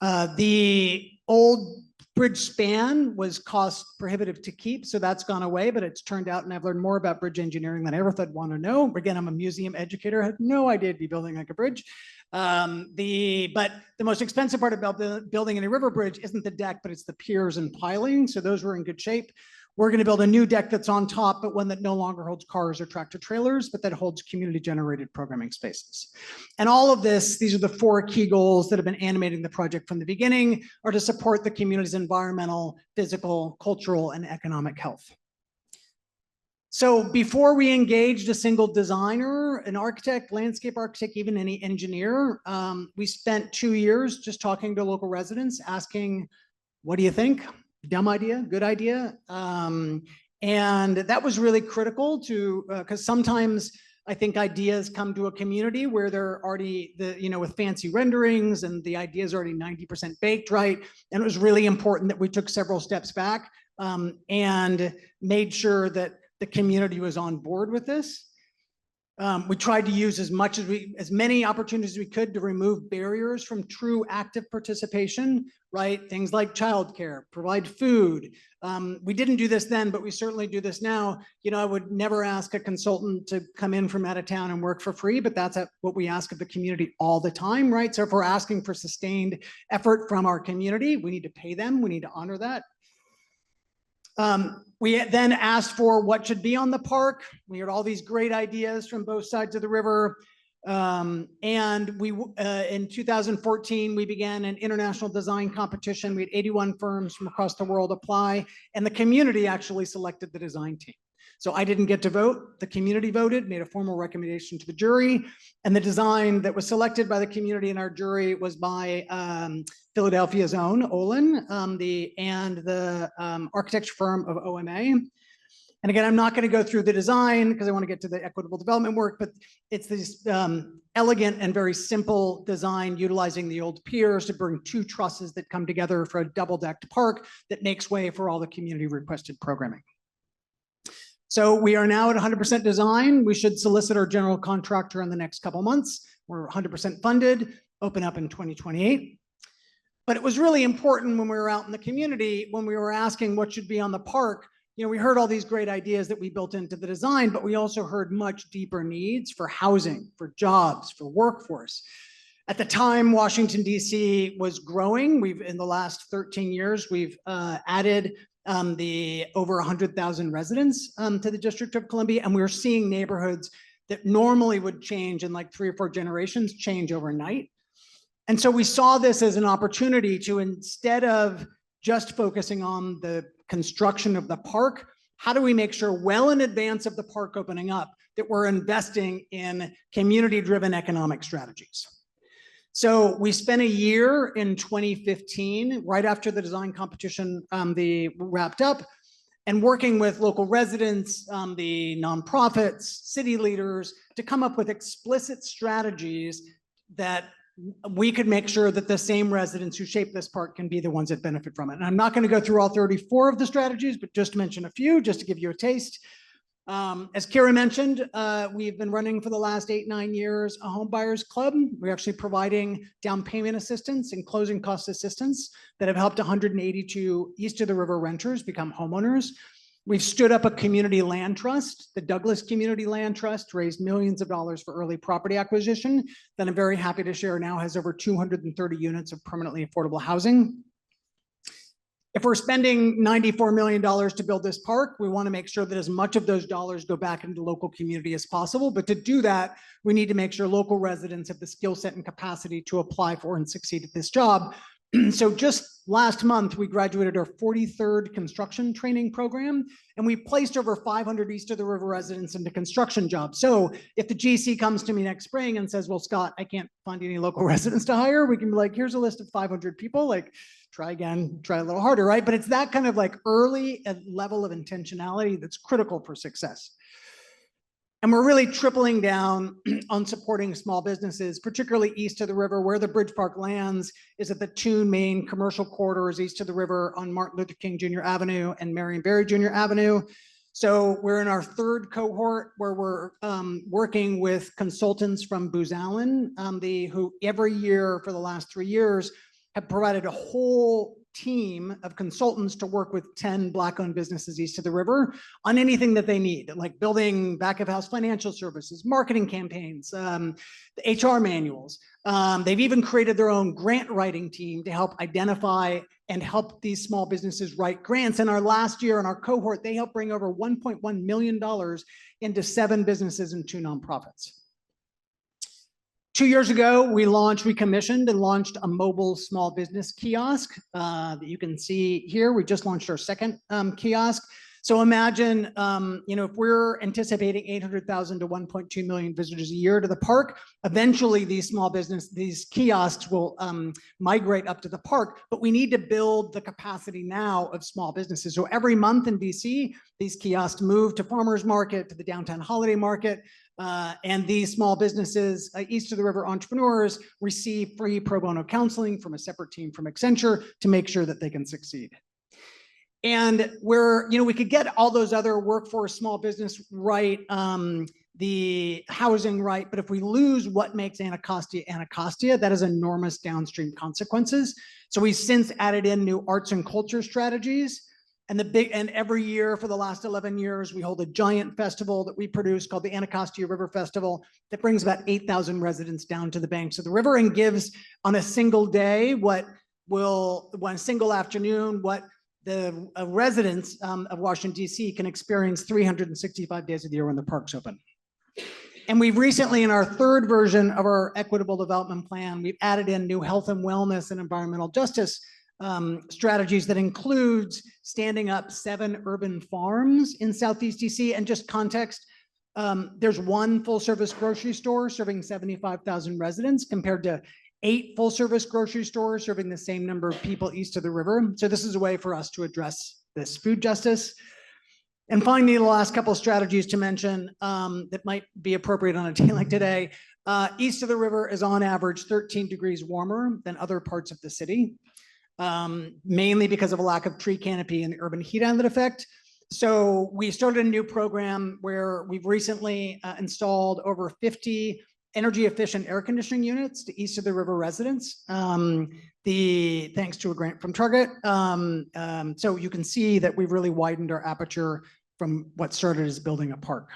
The old bridge span was cost prohibitive to keep, so that's gone away, but it's turned out, and I've learned more about bridge engineering than I ever thought I'd want to know. Again, I'm a museum educator, I had no idea to be building like a bridge. But the most expensive part about building a river bridge isn't the deck, but it's the piers and piling. So those were in good shape. We're going to build a new deck that's on top, but one that no longer holds cars or tractor trailers, but that holds community generated programming spaces. And all of this, these are the 4 key goals that have been animating the project from the beginning, are to support the community's environmental, physical, cultural, and economic health. So before we engaged a single designer, an architect, landscape architect, even any engineer, we spent 2 years just talking to local residents, asking, what do you think? Dumb idea, good idea. And that was really critical to, because sometimes I think ideas come to a community where they're already, with fancy renderings and the idea is already 90% baked, right? And it was really important that we took several steps back and made sure that the community was on board with this. We tried to use as many opportunities as we could to remove barriers from true active participation, right? Things like childcare, provide food. We didn't do this then, but we certainly do this now. I would never ask a consultant to come in from out of town and work for free, but that's what we ask of the community all the time, right? So if we're asking for sustained effort from our community, we need to pay them. We need to honor that. We then asked for what should be on the park. We heard all these great ideas from both sides of the river. And we, in 2014, we began an international design competition. We had 81 firms from across the world apply, and the community actually selected the design team. So I didn't get to vote. The community voted, made a formal recommendation to the jury, and the design that was selected by the community and our jury was by Philadelphia's own Olin and the architecture firm of OMA. And again, I'm not going to go through the design because I want to get to the equitable development work, but it's this elegant and very simple design utilizing the old piers to bring 2 trusses that come together for a double-decked park that makes way for all the community requested programming. So we are now at 100% design. We should solicit our general contractor in the next couple months. We're 100% funded, open up in 2028. But it was really important when we were out in the community, when we were asking what should be on the park, we heard all these great ideas that we built into the design, but we also heard much deeper needs for housing, for jobs, for workforce. At the time, Washington, D.C. was growing. In the last 13 years, we've added the over 100,000 residents to the District of Columbia, and we're seeing neighborhoods that normally would change in like 3 or 4 generations change overnight. And so we saw this as an opportunity to, instead of just focusing on the construction of the park, how do we make sure well in advance of the park opening up that we're investing in community-driven economic strategies. So we spent a year in 2015, right after the design competition wrapped up, and working with local residents, the nonprofits, city leaders, to come up with explicit strategies that we could make sure that the same residents who shape this park can be the ones that benefit from it. And I'm not going to go through all 34 of the strategies, but just mention a few, just to give you a taste. As Kara mentioned, we've been running for the last 8-9 years a home buyers club. We're actually providing down payment assistance and closing cost assistance that have helped 182 east of the river renters become homeowners. We've stood up a community land trust. The Douglas Community Land Trust raised millions of dollars for early property acquisition that I'm very happy to share now has over 230 units of permanently affordable housing. If we're spending $94 million to build this park, we want to make sure that as much of those dollars go back into the local community as possible. But to do that, we need to make sure local residents have the skill set and capacity to apply for and succeed at this job. So just last month, we graduated our 43rd construction training program, and we placed over 500 east of the river residents into construction jobs. So if the GC comes to me next spring and says, well, Scott, I can't find any local residents to hire, we can be like, here's a list of 500 people, like, try again, try a little harder, right? But it's that kind of like early level of intentionality that's critical for success. And we're really tripling down on supporting small businesses, particularly east of the river. Where the Bridge Park lands is at the two main commercial corridors east of the river on Martin Luther King Jr. Avenue and Marion Barry Jr. Avenue. So we're in our third cohort where we're working with consultants from Booz Allen, who every year for the last 3 years have provided a whole team of consultants to work with 10 Black-owned businesses east of the river on anything that they need, like building back-of-house financial services, marketing campaigns, the HR manuals. They've even created their own grant writing team to help identify and help these small businesses write grants. In our last year, in our cohort, they helped bring over $1.1 million into 7 businesses and 2 nonprofits. 2 years ago, we commissioned and launched a mobile small business kiosk that you can see here. We just launched our second kiosk. So imagine, if we're anticipating 800,000 to 1.2 million visitors a year to the park, eventually these kiosks will migrate up to the park, but we need to build the capacity now of small businesses. So every month in DC, these kiosks move to farmers market, to the downtown holiday market, and these small businesses, east of the river entrepreneurs, receive free pro bono counseling from a separate team from Accenture to make sure that they can succeed. And we could get all those other workforce, small business right, the housing right, but if we lose what makes Anacostia, that has enormous downstream consequences. So we've since added in new arts and culture strategies. And every year for the last 11 years, we hold a giant festival that we produce called the Anacostia River Festival that brings about 8,000 residents down to the banks of the river and gives on a single day one single afternoon, what the residents of Washington, D.C. can experience 365 days of the year when the park's open. And we've recently, in our third version of our equitable development plan, we've added in new health and wellness and environmental justice strategies that includes standing up 7 urban farms in Southeast DC. And just context, there's 1 full-service grocery store serving 75,000 residents compared to 8 full-service grocery stores serving the same number of people east of the river. So this is a way for us to address this food justice. And finally, the last couple of strategies to mention that might be appropriate on a day like today. East of the river is on average 13 degrees warmer than other parts of the city, mainly because of a lack of tree canopy and the urban heat island effect. So we started a new program where we've recently installed over 50 energy efficient air conditioning units to east of the river residents, thanks to a grant from Target. So you can see that we've really widened our aperture from what started as building a park.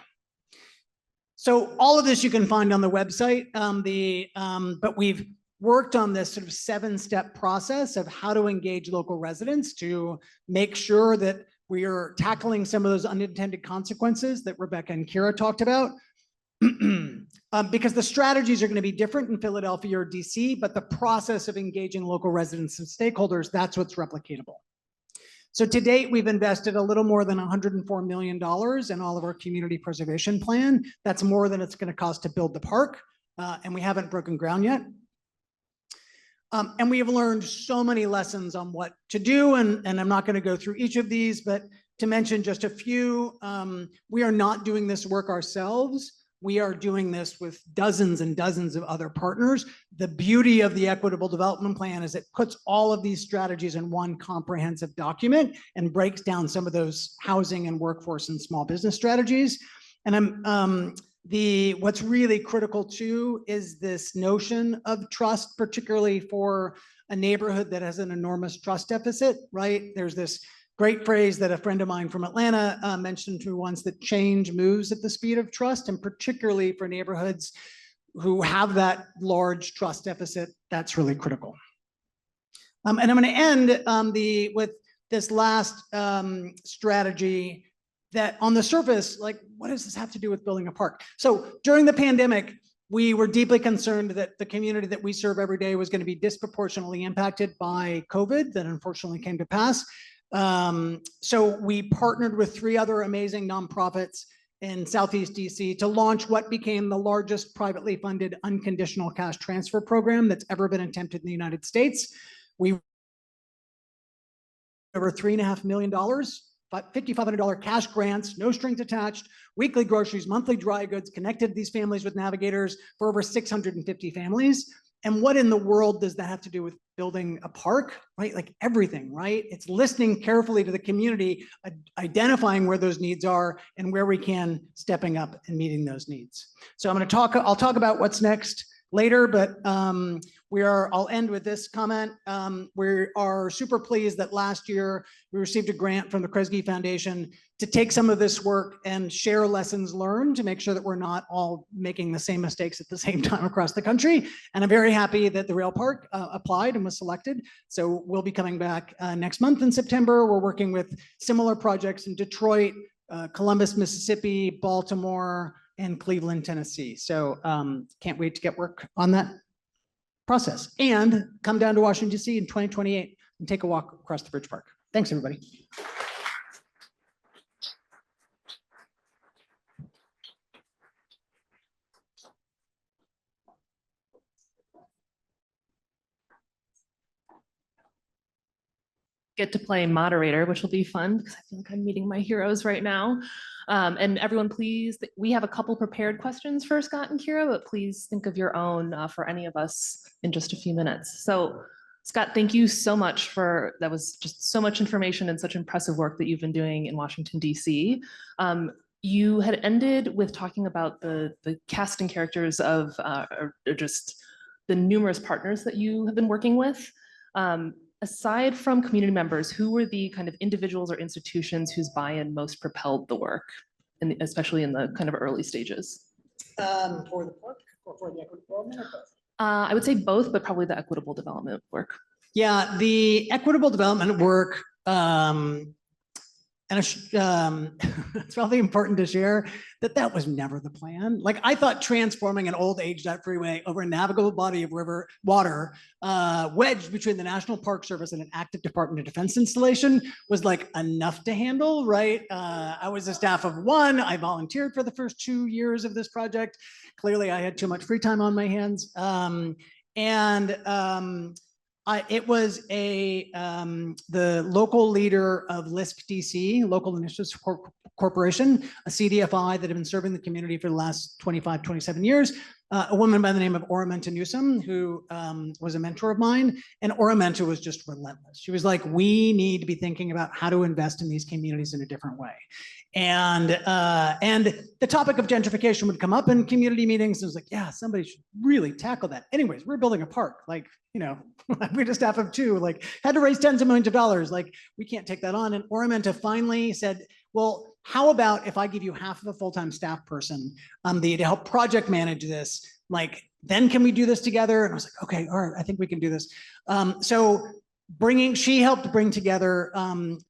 So all of this you can find on the website, but we've worked on this sort of 7-step process of how to engage local residents to make sure that we are tackling some of those unintended consequences that Rebecca and Kira talked about. Because the strategies are going to be different in Philadelphia or DC, but the process of engaging local residents and stakeholders, that's what's replicatable. So to date, we've invested a little more than $104 million in all of our community preservation plan. That's more than it's going to cost to build the park, and we haven't broken ground yet. And we have learned so many lessons on what to do, and I'm not going to go through each of these, but to mention just a few, we are not doing this work ourselves. We are doing this with dozens and dozens of other partners. The beauty of the Equitable Development Plan is it puts all of these strategies in one comprehensive document and breaks down some of those housing and workforce and small business strategies. And what's really critical too is this notion of trust, particularly for a neighborhood that has an enormous trust deficit, right? There's this great phrase that a friend of mine from Atlanta mentioned to me once, that change moves at the speed of trust, and particularly for neighborhoods who have that large trust deficit, that's really critical. And I'm going to end with this last strategy that on the surface, like, what does this have to do with building a park? So during the pandemic, we were deeply concerned that the community that we serve every day was going to be disproportionately impacted by COVID. That unfortunately came to pass. So we partnered with 3 other amazing nonprofits in Southeast DC to launch what became the largest privately funded unconditional cash transfer program that's ever been attempted in the United States. We over $3.5 million, $5,500 cash grants, no strings attached, weekly groceries, monthly dry goods, connected these families with navigators for over 650 families. And what in the world does that have to do with building a park, right? Like everything, right? It's listening carefully to the community, identifying where those needs are and where we can, stepping up and meeting those needs. So I'll talk about what's next later, but I'll end with this comment. We are super pleased that last year we received a grant from the Kresge Foundation to take some of this work and share lessons learned to make sure that we're not all making the same mistakes at the same time across the country. And I'm very happy that the Rail Park applied and was selected. So we'll be coming back next month in September. We're working with similar projects in Detroit, Columbus, Mississippi, Baltimore, and Cleveland, Tennessee. So can't wait to get work on that process and come down to Washington, D.C. in 2028 and take a walk across the Bridge Park. Thanks, everybody. Get to play moderator, which will be fun because I feel like I'm meeting my heroes right now. And everyone, please, we have a couple prepared questions for Scott and Kira, but please think of your own for any of us in just a few minutes. So Scott, thank you so much that was just so much information and such impressive work that you've been doing in Washington, D.C. You had ended with talking about the cast and characters of or just the numerous partners that you have been working with. Aside from community members, who were the kind of individuals or institutions whose buy-in most propelled the work, especially in the kind of early stages? For the park or for the equitable development? I would say both, but probably the equitable development work. Yeah, the equitable development work, and it's probably important to share that was never the plan. Like, I thought transforming an old age-dot freeway over a navigable body of water wedged between the National Park Service and an active Department of Defense installation was like enough to handle, right? I was a staff of 1. I volunteered for the first 2 years of this project. Clearly, I had too much free time on my hands. It was the local leader of LISP DC, Local Initiative Support Corporation, a CDFI that had been serving the community for the last 25, 27 years, a woman by the name of Oramenta Newsom, who was a mentor of mine. And Oramenta was just relentless. She was like, we need to be thinking about how to invest in these communities in a different way. And the topic of gentrification would come up in community meetings. It was like, yeah, somebody should really tackle that. Anyways, we're building a park. Like, you know, we're just staff of 2, like, had to raise tens of millions of dollars. Like, we can't take that on. And Oramenta finally said, well, how about if I give you half of a full-time staff person to help project manage this? Like, then can we do this together? And I was like, okay, all right, I think we can do this. So she helped bring together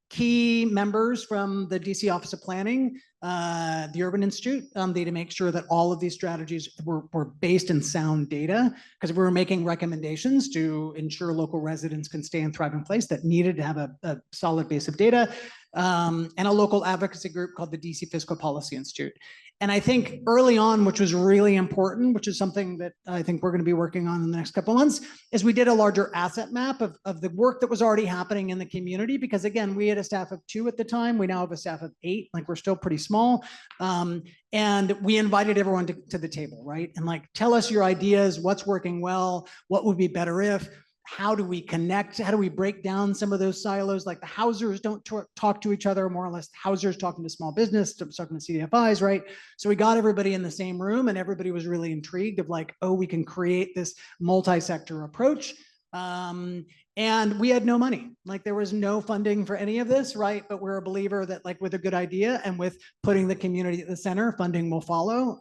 key members from the DC Office of Planning, the Urban Institute, to make sure that all of these strategies were based in sound data, because we were making recommendations to ensure local residents can stay and thrive in place that needed to have a solid base of data, and a local advocacy group called the DC Fiscal Policy Institute. And I think early on, which was really important, which is something that I think we're going to be working on in the next couple of months, is we did a larger asset map of the work that was already happening in the community. Because again, we had a staff of 2 at the time. We now have a staff of 8. Like, we're still pretty small. And we invited everyone to the table, right? And like, tell us your ideas, what's working well, what would be better if. How do we connect? How do we break down some of those silos? Like, the housers don't talk to each other, more or less. Housers talking to small business, talking to CDFIs, right? So we got everybody in the same room, and everybody was really intrigued of like, oh, we can create this multi-sector approach. And we had no money. Like, there was no funding for any of this, right? But we're a believer that, like, with a good idea and with putting the community at the center, funding will follow.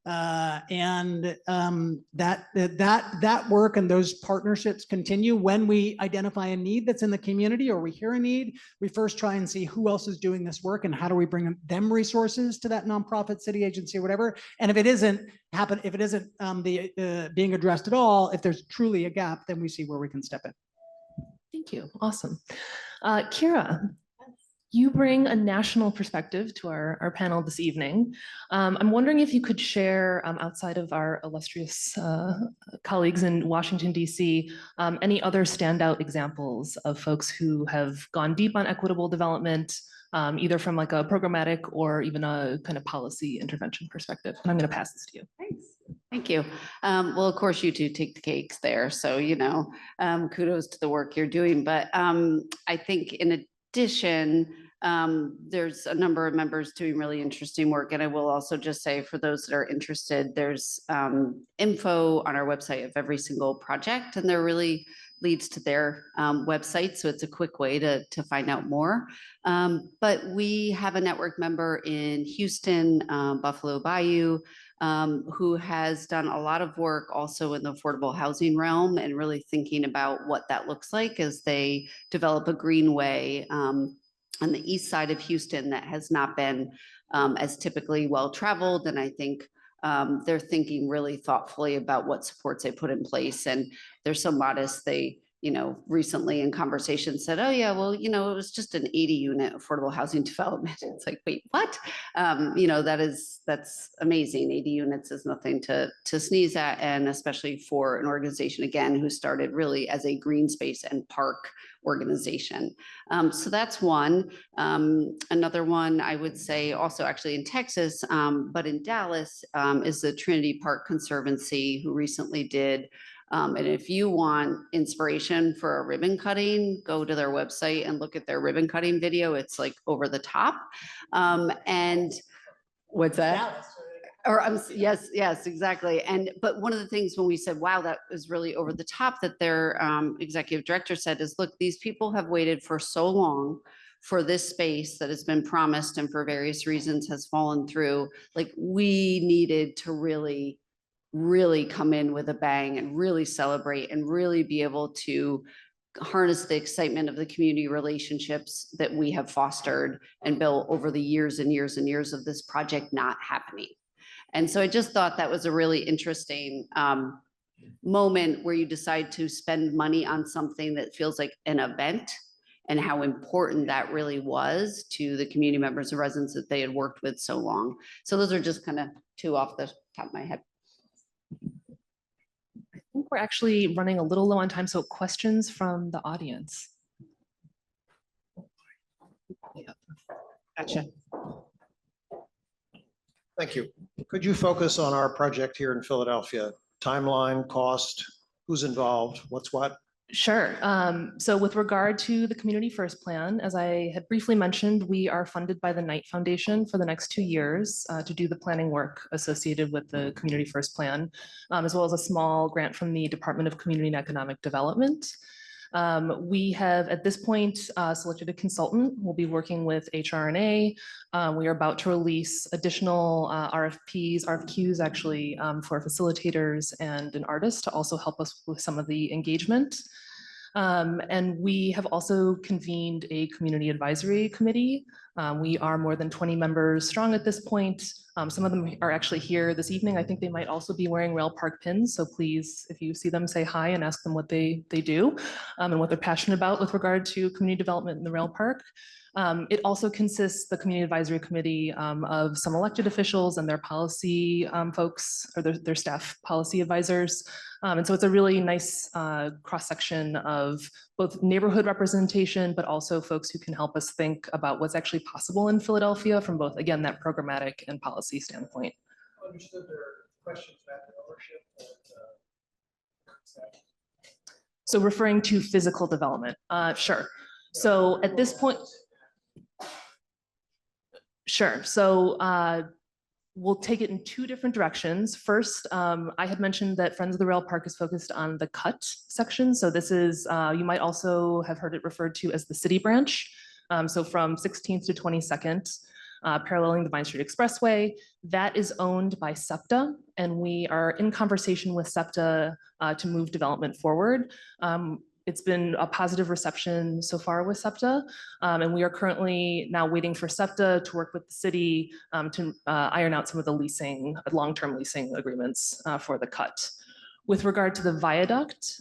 That work and those partnerships continue. When we identify a need that's in the community, or we hear a need, we first try and see who else is doing this work and how do we bring them resources to that nonprofit, city agency, whatever. And if it isn't being addressed at all, if there's truly a gap, then we see where we can step in. Thank you. Awesome. Kira, you bring a national perspective to our panel this evening. I'm wondering if you could share, outside of our illustrious colleagues in Washington, D.C., any other standout examples of folks who have gone deep on equitable development, either from like a programmatic or even a kind of policy intervention perspective. And I'm going to pass this to you. Thanks. Thank you. Well, of course, you two take the cakes there. So, kudos to the work you're doing. But I think in addition, there's a number of members doing really interesting work. And I will also just say, for those that are interested, there's info on our website of every single project, and there really leads to their website. So it's a quick way to find out more. But we have a network member in Houston, Buffalo Bayou, who has done a lot of work also in the affordable housing realm, and really thinking about what that looks like as they develop a greenway on the east side of Houston that has not been as typically well-traveled. And I think they're thinking really thoughtfully about what supports they put in place. And they're so modest, they recently in conversation said, oh yeah, well, it was just an 80-unit affordable housing development. It's like, wait, what? That's amazing. 80 units is nothing to sneeze at. And especially for an organization, again, who started really as a green space and park organization. So that's one. Another one I would say also actually in Texas, but in Dallas, is the Trinity Park Conservancy, who recently did and if you want inspiration for a ribbon cutting, go to their website and look at their ribbon cutting video. It's like over the top. And what's that? Yes, exactly. But one of the things when we said, wow, that was really over the top, that their executive director said is, look, these people have waited for so long for this space that has been promised and for various reasons has fallen through. Like, we needed to really come in with a bang and really celebrate and really be able to harness the excitement of the community relationships that we have fostered and built over the years and years and years of this project not happening. And so I just thought that was a really interesting moment where you decide to spend money on something that feels like an event, and how important that really was to the community members and residents that they had worked with so long. So those are just kind of two off the top of my head. I think we're actually running a little low on time, so questions from the audience. Gotcha. Thank you. Could you focus on our project here in Philadelphia? Timeline, cost, who's involved, what's what? Sure. So with regard to the Community First Plan, as I had briefly mentioned, we are funded by the Knight Foundation for the next 2 years to do the planning work associated with the Community First Plan, as well as a small grant from the Department of Community and Economic Development. We have at this point selected a consultant. We'll be working with HRNA. We are about to release additional RFQs actually, for facilitators and an artist to also help us with some of the engagement. And we have also convened a community advisory committee. We are more than 20 members strong at this point. Some of them are actually here this evening. I think they might also be wearing Rail Park pins. So please, if you see them, say hi and ask them what they do and what they're passionate about with regard to community development in the Rail Park. It also consists, the Community Advisory Committee, of some elected officials and their policy folks, or their staff policy advisors. And so it's a really nice cross-section of both neighborhood representation, but also folks who can help us think about what's actually possible in Philadelphia from both, again, that programmatic and policy standpoint. Understood. There are questions about the ownership. So referring to physical development, sure. So at this point, sure. So we'll take it in two different directions. First, I had mentioned that Friends of the Rail Park is focused on the cut section. So this is, you might also have heard it referred to as the city branch. So from 16th to 22nd, paralleling the Vine Street Expressway, that is owned by SEPTA, and we are in conversation with SEPTA to move development forward. It's been a positive reception so far with SEPTA, and we are currently now waiting for SEPTA to work with the city to iron out some of the leasing, long-term leasing agreements for the cut. With regard to the viaduct,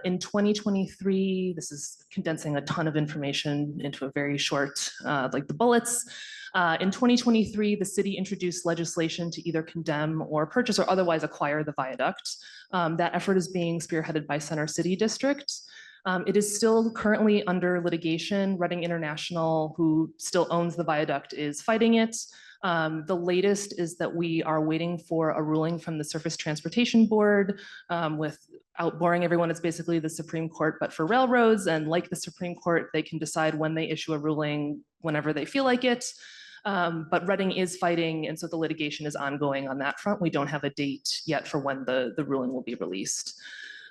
in 2023, this is condensing a ton of information into a very short, like the bullets. In 2023, the city introduced legislation to either condemn or purchase or otherwise acquire the viaduct. That effort is being spearheaded by Center City District. It is still currently under litigation. Reading International, who still owns the viaduct, is fighting it. The latest is that we are waiting for a ruling from the Surface Transportation Board. Without boring everyone, it's basically the Supreme Court, but for railroads. And like the Supreme Court, they can decide when they issue a ruling whenever they feel like it. But Reading is fighting, and so the litigation is ongoing on that front. We don't have a date yet for when the ruling will be released.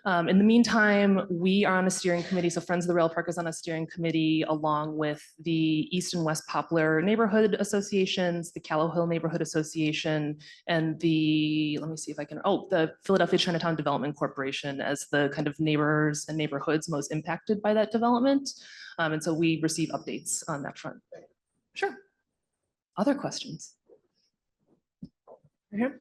In the meantime, we are on a steering committee. So Friends of the Rail Park is on a steering committee along with the East and West Poplar Neighborhood Associations, the Callow Hill Neighborhood Association, and the Philadelphia Chinatown Development Corporation as the kind of neighbors and neighborhoods most impacted by that development. And so we receive updates on that front. Sure. Other questions? Right here.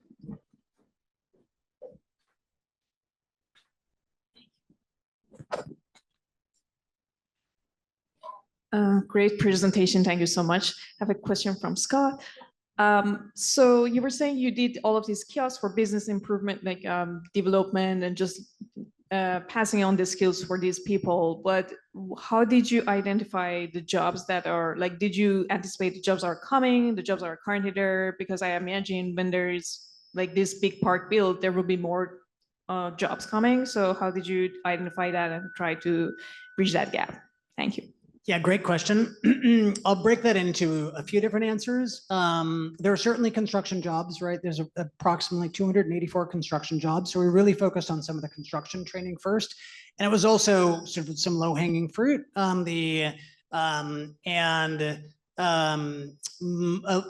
Great presentation. Thank you so much. I have a question from Scott. So you were saying you did all of these kiosks for business improvement, like development and just passing on the skills for these people. But how did you identify the jobs that are like, did you anticipate the jobs are coming, the jobs are currently there? Because I imagine when there is like this big park built, there will be more jobs coming. So how did you identify that and try to bridge that gap? Thank you. Yeah, great question. I'll break that into a few different answers. There are certainly construction jobs, right? There's approximately 284 construction jobs. So we really focused on some of the construction training first. And it was also sort of some low-hanging fruit. A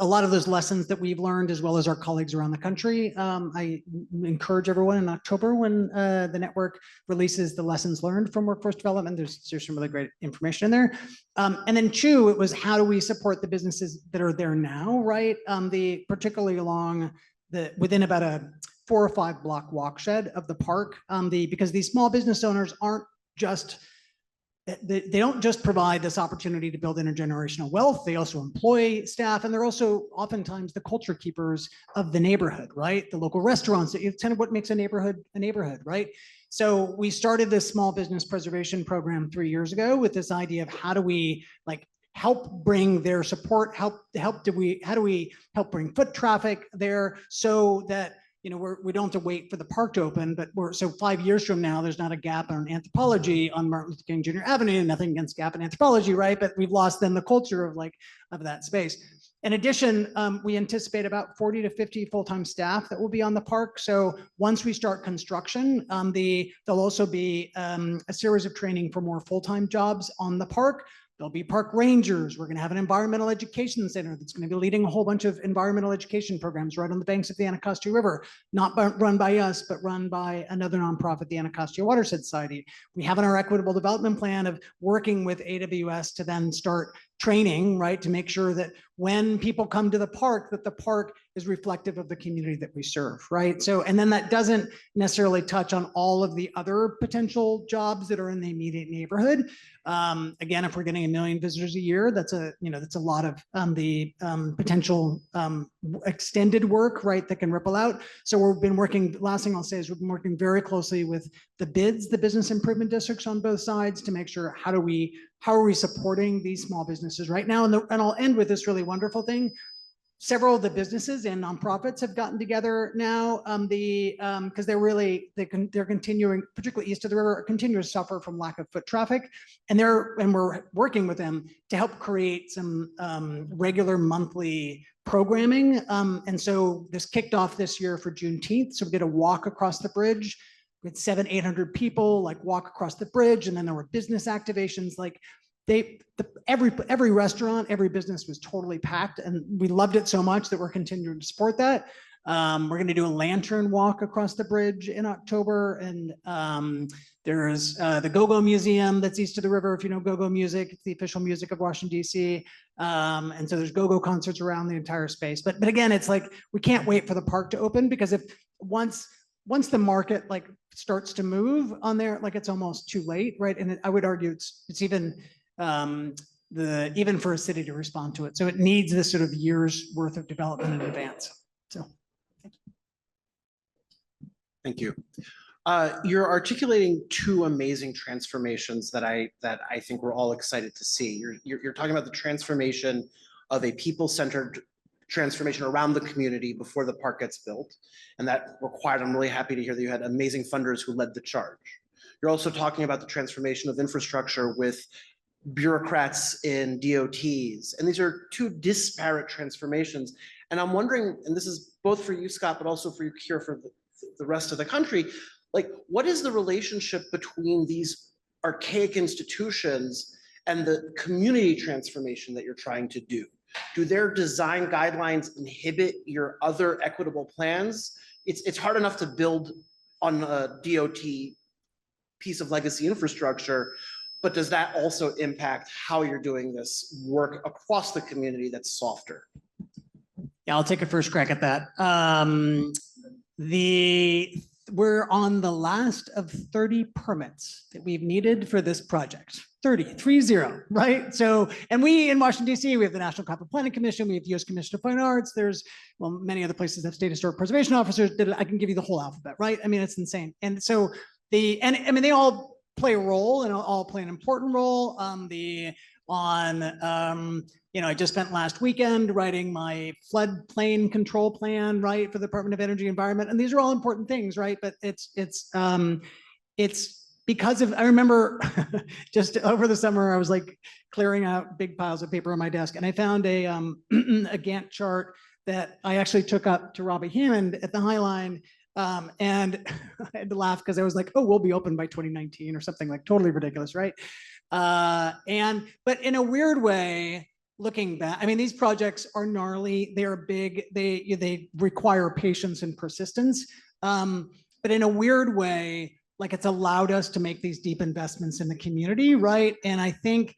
lot of those lessons that we've learned, as well as our colleagues around the country. I encourage everyone in October when the network releases the lessons learned from workforce development. There's some really great information in there. And then two, it was how do we support the businesses that are there now, right? Particularly along within about a 4 or 5 block walk shed of the park, because these small business owners aren't just they don't just provide this opportunity to build intergenerational wealth. They also employ staff, and they're also oftentimes the culture keepers of the neighborhood, right? The local restaurants. It's kind of what makes a neighborhood, right? So we started this small business preservation program 3 years ago with this idea of how do we like help bring their support, how do we help bring foot traffic there so that we don't have to wait for the park to open, but so 5 years from now, there's not a gap in anthropology on Martin Luther King Jr. Avenue. Nothing against gap in anthropology, right? But we've lost then the culture of that space. In addition, we anticipate about 40 to 50 full-time staff that will be on the park. So once we start construction, there'll also be a series of training for more full-time jobs on the park. There'll be park rangers. We're going to have an environmental education center that's going to be leading a whole bunch of environmental education programs right on the banks of the Anacostia River, not run by us, but run by another nonprofit, the Anacostia Watershed Society. We have in our equitable development plan of working with AWS to then start training, right, to make sure that when people come to the park, that the park is reflective of the community that we serve, right? So, and then that doesn't necessarily touch on all of the other potential jobs that are in the immediate neighborhood. Again, if we're getting 1 million visitors a year, that's a, that's a lot of the potential extended work, right, that can ripple out. So we've been working, last thing I'll say is we've been working very closely with the BIDs, the business improvement districts on both sides to make sure how are we supporting these small businesses right now? And I'll end with this really wonderful thing. Several of the businesses and nonprofits have gotten together now because they're continuing, particularly east of the river, continue to suffer from lack of foot traffic. And we're working with them to help create some regular monthly programming. And so this kicked off this year for Juneteenth. So we did a walk across the bridge with 700-800 people, like walk across the bridge. And then there were business activations, like every restaurant, every business was totally packed, and we loved it so much that we're continuing to support that. We're going to do a lantern walk across the bridge in October, and there's the Go-Go Museum that's east of the river. If you know Go-Go music, it's the official music of Washington, D.C. And so there's Go-Go concerts around the entire space. But again, it's like we can't wait for the park to open, because if once the market like starts to move on there, like it's almost too late, right? And I would argue it's even even for a city to respond to it. So it needs this sort of year's worth of development in advance. So. Thank you. You're articulating two amazing transformations that I think we're all excited to see. You're talking about the transformation of a people-centered transformation around the community before the park gets built. And that required, I'm really happy to hear that you had amazing funders who led the charge. You're also talking about the transformation of infrastructure with bureaucrats in DOTs. And these are two disparate transformations. And I'm wondering, and this is both for you, Scott, but also for you here for the rest of the country, like what is the relationship between these archaic institutions and the community transformation that you're trying to do? Do their design guidelines inhibit your other equitable plans? It's hard enough to build on a DOT piece of legacy infrastructure, but does that also impact how you're doing this work across the community that's softer? Yeah, I'll take a first crack at that. We're on the last of 30 permits that we've needed for this project. 30, right? So, and we in Washington, D.C., we have the National Capital Planning Commission, we have the U.S. Commission of Fine Arts, there's, well, many other places have state historic preservation officers. I can give you the whole alphabet, right? I mean, it's insane. And so they all play a role and all play an important role. I just spent last weekend writing my floodplain control plan, right, for the Department of Energy and Environment. And these are all important things, right? But it's because of, I remember just over the summer, I was like clearing out big piles of paper on my desk, and I found a Gantt chart that I actually took up to Robbie Hammond at the High Line. And I had to laugh because I was like, oh, we'll be open by 2019 or something, like totally ridiculous, right? But in a weird way, looking back, I mean, these projects are gnarly, they are big, they require patience and persistence. But in a weird way, like it's allowed us to make these deep investments in the community, right? And I think,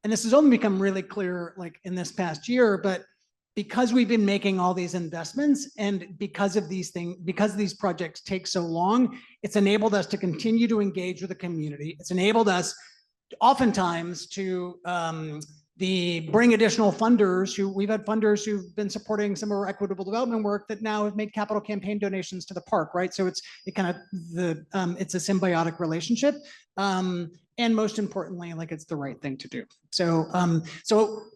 and this has only become really clear like in this past year, but because we've been making all these investments and because of these things, because these projects take so long, it's enabled us to continue to engage with the community. It's enabled us oftentimes to bring additional funders we've had funders who've been supporting some of our equitable development work that now have made capital campaign donations to the park, right? So it's a symbiotic relationship. And most importantly, like it's the right thing to do. So,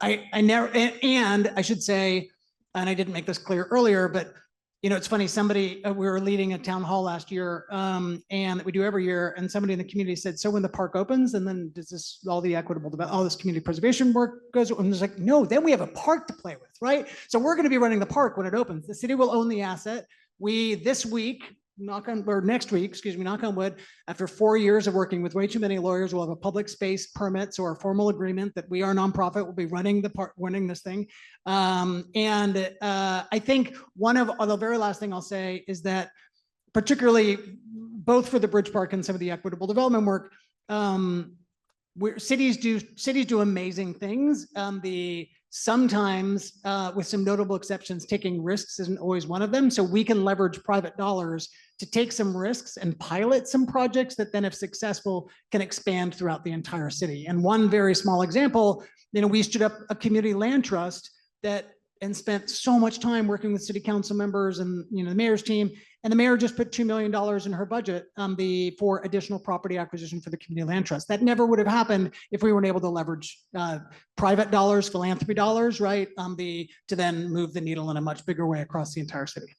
I never, and I should say, and I didn't make this clear earlier, but it's funny, we were leading a town hall last year, and that we do every year, and somebody in the community said, so when the park opens, and then does all this community preservation work goes, and it's like, no, then we have a park to play with, right? So we're gonna be running the park when it opens. The city will own the asset. This week, next week, excuse me, knock on wood, after 4 years of working with way too many lawyers, we'll have a public space permit, so our formal agreement that we are a nonprofit will be running this thing. I think the very last thing I'll say is that, particularly both for the Bridge Park and some of the equitable development work, cities do amazing things. Sometimes, with some notable exceptions, taking risks isn't always one of them. So we can leverage private dollars to take some risks and pilot some projects that then, if successful, can expand throughout the entire city. And one very small example, we stood up a community land trust and spent so much time working with city council members and the mayor's team. And the mayor just put $2 million in her budget for additional property acquisition for the community land trust. That never would have happened if we weren't able to leverage private dollars, philanthropy dollars, right? To then move the needle in a much bigger way across the entire city.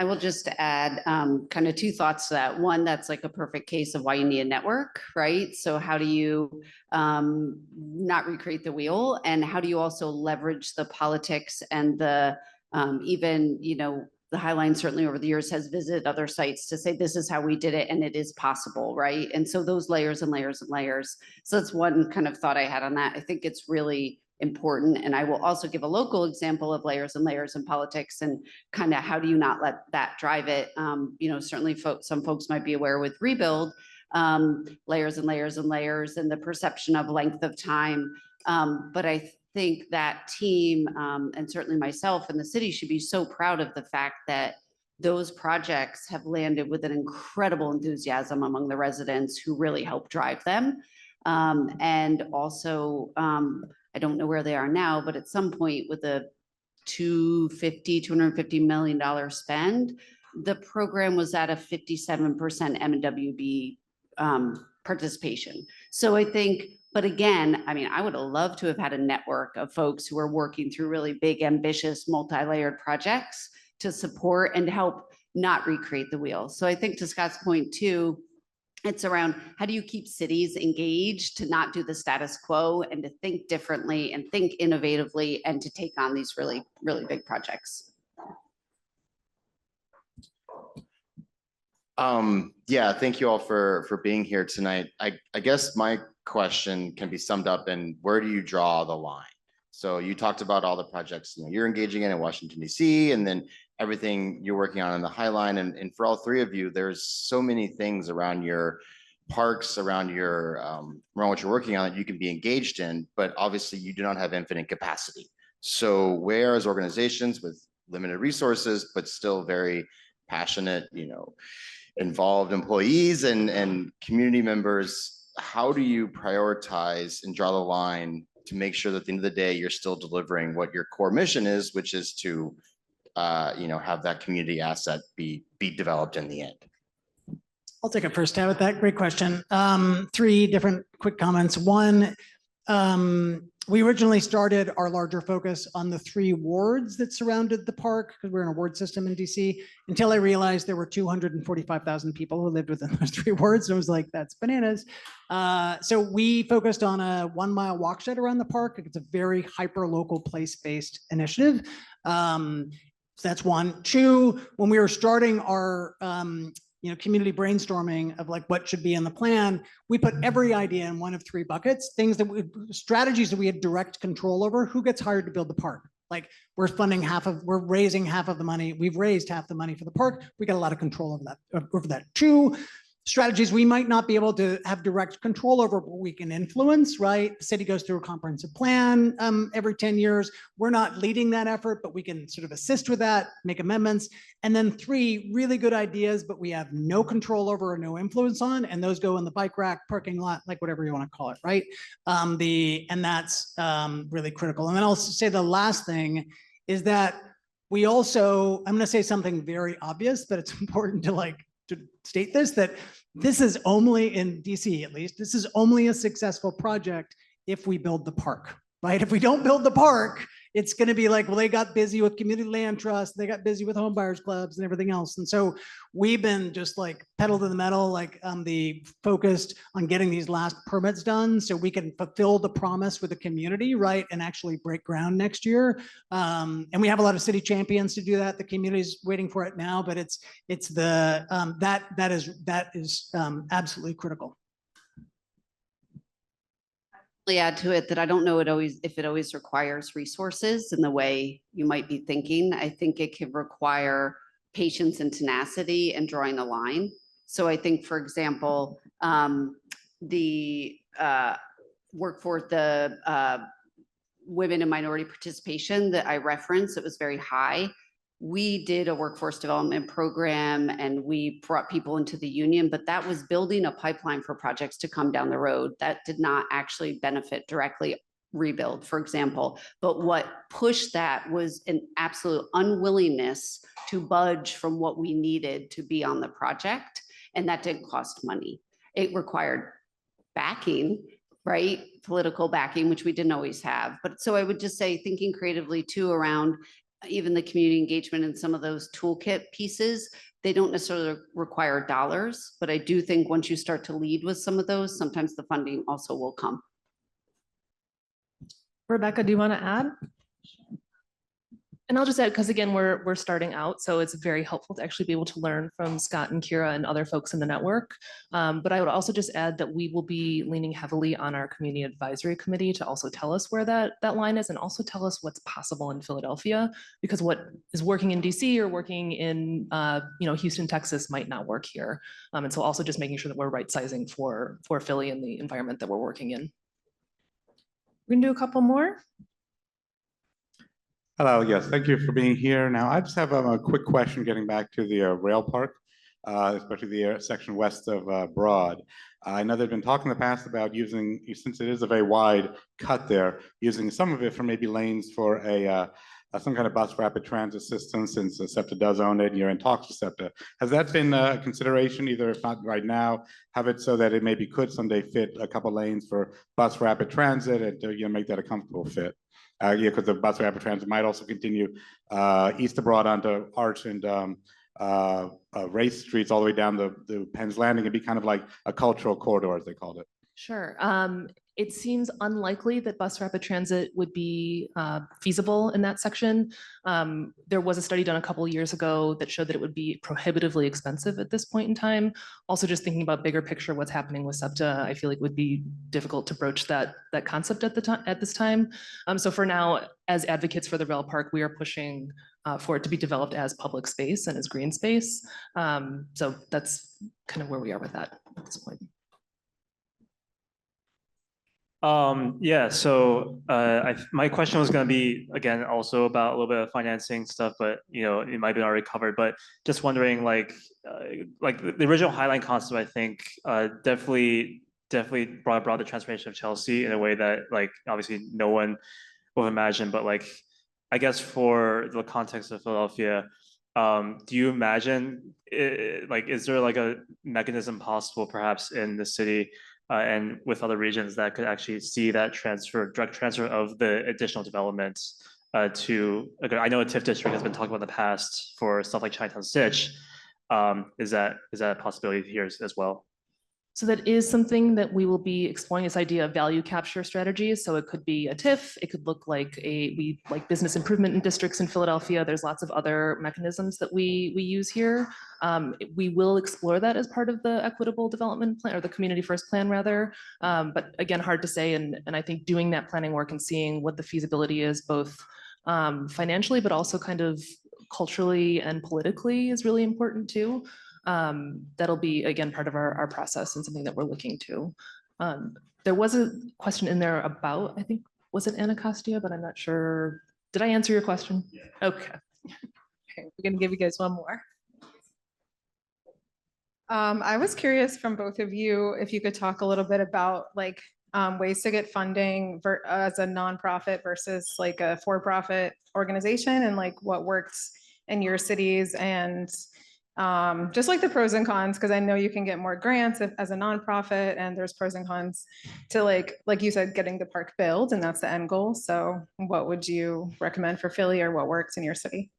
I will just add kind of two thoughts to that. One, that's like a perfect case of why you need a network, right? So how do you not recreate the wheel? And how do you also leverage the politics and the even, the High Line certainly over the years has visited other sites to say, this is how we did it and it is possible, right? And so those layers and layers and layers. So that's one kind of thought I had on that. I think it's really important. And I will also give a local example of layers and layers in politics and kind of how do you not let that drive it? Certainly some folks might be aware with rebuild, layers and layers and layers and the perception of length of time. But I think that team and certainly myself and the city should be so proud of the fact that those projects have landed with an incredible enthusiasm among the residents who really help drive them. And also, I don't know where they are now, but at some point with a $250 million spend, the program was at a 57% MWB participation. So I think, but again, I would have loved to have had a network of folks who are working through really big, ambitious, multi-layered projects to support and help not recreate the wheel. So I think to Scott's point too, it's around how do you keep cities engaged to not do the status quo and to think differently and think innovatively and to take on these really, really big projects. Yeah, thank you all for being here tonight. I guess my question can be summed up in where do you draw the line? So you talked about all the projects you're engaging in Washington, D.C., and then everything you're working on in the High Line. And for all three of you, there's so many things around your parks, around what you're working on that you can be engaged in, but obviously you do not have infinite capacity. So where as organizations with limited resources, but still very passionate, involved employees and community members, how do you prioritize and draw the line to make sure that at the end of the day, you're still delivering what your core mission is, which is to, have that community asset be developed in the end? I'll take a first stab at that. Great question. 3 different quick comments. One, we originally started our larger focus on the 3 wards that surrounded the park because we're in a ward system in DC until I realized there were 245,000 people who lived within those 3 wards. And I was like, that's bananas. So we focused on a 1-mile walk shed around the park. It's a very hyper-local place-based initiative. So that's 1. 2, when we were starting our community brainstorming of like what should be in the plan, we put every idea in one of 3 buckets, strategies that we had direct control over. Who gets hired to build the park? Like we're raising half of the money. We've raised half the money for the park. We got a lot of control over that. 2, strategies we might not be able to have direct control over, but we can influence, right? The city goes through a comprehensive plan every 10 years. We're not leading that effort, but we can sort of assist with that, make amendments. And then 3 really good ideas, but we have no control over or no influence on, and those go in the bike rack, parking lot, like whatever you want to call it, right? And that's really critical. And then I'll say the last thing is that we also, I'm going to say something very obvious, but it's important to state this, that this is only in DC, at least, this is only a successful project if we build the park, right? If we don't build the park, it's going to be like, well, they got busy with community land trust, they got busy with home buyers clubs and everything else. And so we've been just like pedal to the metal, like focused on getting these last permits done so we can fulfill the promise with the community, right? And actually break ground next year. And we have a lot of city champions to do that. The community's waiting for it now, but it's that is absolutely critical. Add to it that I don't know if it always requires resources in the way you might be thinking. I think it can require patience and tenacity and drawing a line. So I think, for example, the workforce, the women and minority participation that I referenced, it was very high. We did a workforce development program and we brought people into the union, but that was building a pipeline for projects to come down the road. That did not actually benefit directly rebuild, for example. But what pushed that was an absolute unwillingness to budge from what we needed to be on the project. And that didn't cost money. It required backing, right? Political backing, which we didn't always have. But so I would just say thinking creatively too around even the community engagement and some of those toolkit pieces, they don't necessarily require dollars, but I do think once you start to lead with some of those, sometimes the funding also will come. Rebecca, do you want to add? And I'll just add, because again, we're starting out, so it's very helpful to actually be able to learn from Scott and Kira and other folks in the network. But I would also just add that we will be leaning heavily on our community advisory committee to also tell us where that line is and also tell us what's possible in Philadelphia, because what is working in DC or working in Houston, Texas might not work here. And so also just making sure that we're right sizing for Philly and the environment that we're working in. We're gonna do a couple more. Hello, yes, thank you for being here. Now, I just have a quick question getting back to the rail park, especially the section west of Broad. I know they've been talking in the past about using, since it is a very wide cut there, using some of it for maybe lanes for some kind of bus rapid transit system, since SEPTA does own it and you're in talks with SEPTA. Has that been a consideration, either if not right now, have it so that it maybe could someday fit a couple lanes for bus rapid transit and make that a comfortable fit? Because the bus rapid transit might also continue east of Broad onto Arch and Race Streets all the way down the Penn's Landing and be kind of like a cultural corridor, as they called it. Sure. It seems unlikely that bus rapid transit would be feasible in that section. There was a study done a couple of years ago that showed that it would be prohibitively expensive at this point in time. Also, just thinking about bigger picture, what's happening with SEPTA, I feel like would be difficult to broach that concept at this time. So for now, as advocates for the rail park, we are pushing for it to be developed as public space and as green space. So that's kind of where we are with that at this point. Yeah, so my question was going to be, again, also about a little bit of financing stuff, but it might be already covered, but just wondering, like the original Highline concept, I think definitely brought about the transformation of Chelsea in a way that, like, obviously no one will imagine, but like, I guess for the context of Philadelphia, do you imagine is there like a mechanism possible perhaps in the city and with other regions that could actually see that direct transfer of the additional developments to, I know a TIF district has been talked about in the past for stuff like Chinatown Stitch. Is that a possibility here as well? So that is something that we will be exploring, this idea of value capture strategies. So it could be a TIF, it could look like we like business improvement in districts in Philadelphia. There's lots of other mechanisms that we use here. We will explore that as part of the equitable development plan, or the community first plan rather. But again, hard to say. And I think doing that planning work and seeing what the feasibility is, both financially, but also kind of culturally and politically, is really important too. That'll be, again, part of our process and something that we're looking to. There was a question in there about, I think, was it Anacostia, but I'm not sure. Did I answer your question? Yeah. Okay. Okay, we're gonna give you guys one more. I was curious from both of you if you could talk a little bit about ways to get funding as a nonprofit versus like a for-profit organization, and like what works in your cities, and Just like the pros and cons, because I know you can get more grants as a nonprofit, and there's pros and cons to like you said, getting the park built, and that's the end goal. So what would you recommend for Philly, or what works in your city?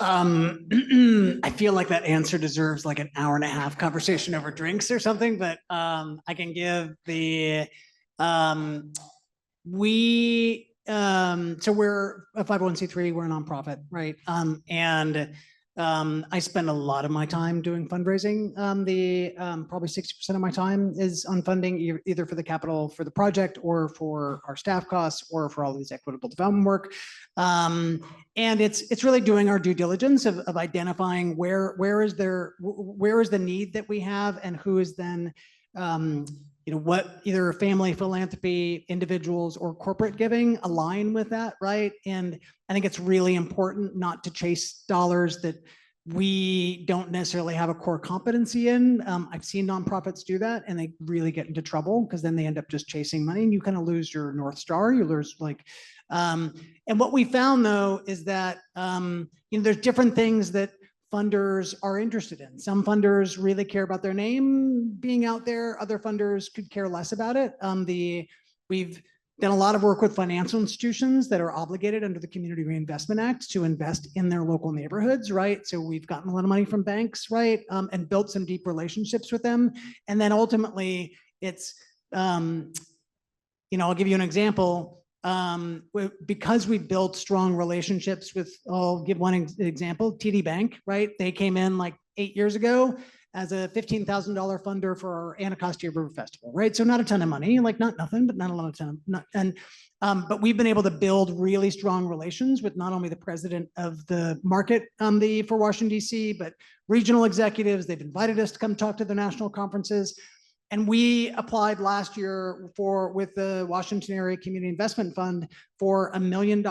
I feel like that answer deserves like an hour and a half conversation over drinks or something, but I can give the so we're a 501c3, we're a nonprofit, right? I spend a lot of my time doing fundraising. Probably 60% of my time is on funding, either for the capital for the project, or for our staff costs, or for all of these equitable development work. And it's really doing our due diligence of identifying where is the need that we have, and who is then what either family philanthropy, individuals, or corporate giving align with that, right? And I think it's really important not to chase dollars that we don't necessarily have a core competency in. I've seen nonprofits do that, and they really get into trouble, because then they end up just chasing money, and you kind of lose your North Star. You lose and what we found though is that there's different things that funders are interested in. Some funders really care about their name being out there. Other funders could care less about it. We've done a lot of work with financial institutions that are obligated under the Community Reinvestment Act to invest in their local neighborhoods, right? So we've gotten a lot of money from banks, right? And built some deep relationships with them. And then ultimately it's, I'll give you an example. Because we built strong relationships with, I'll give one example, TD Bank, right? They came in like 8 years ago as a $15,000 funder for our Anacostia River Festival, right? So not a ton of money, like not nothing, but not a lot of time. But we've been able to build really strong relations with not only the president of the market for Washington, D.C., but regional executives. They've invited us to come talk to their national conferences. And we applied last year with the Washington Area Community Investment Fund for $1 million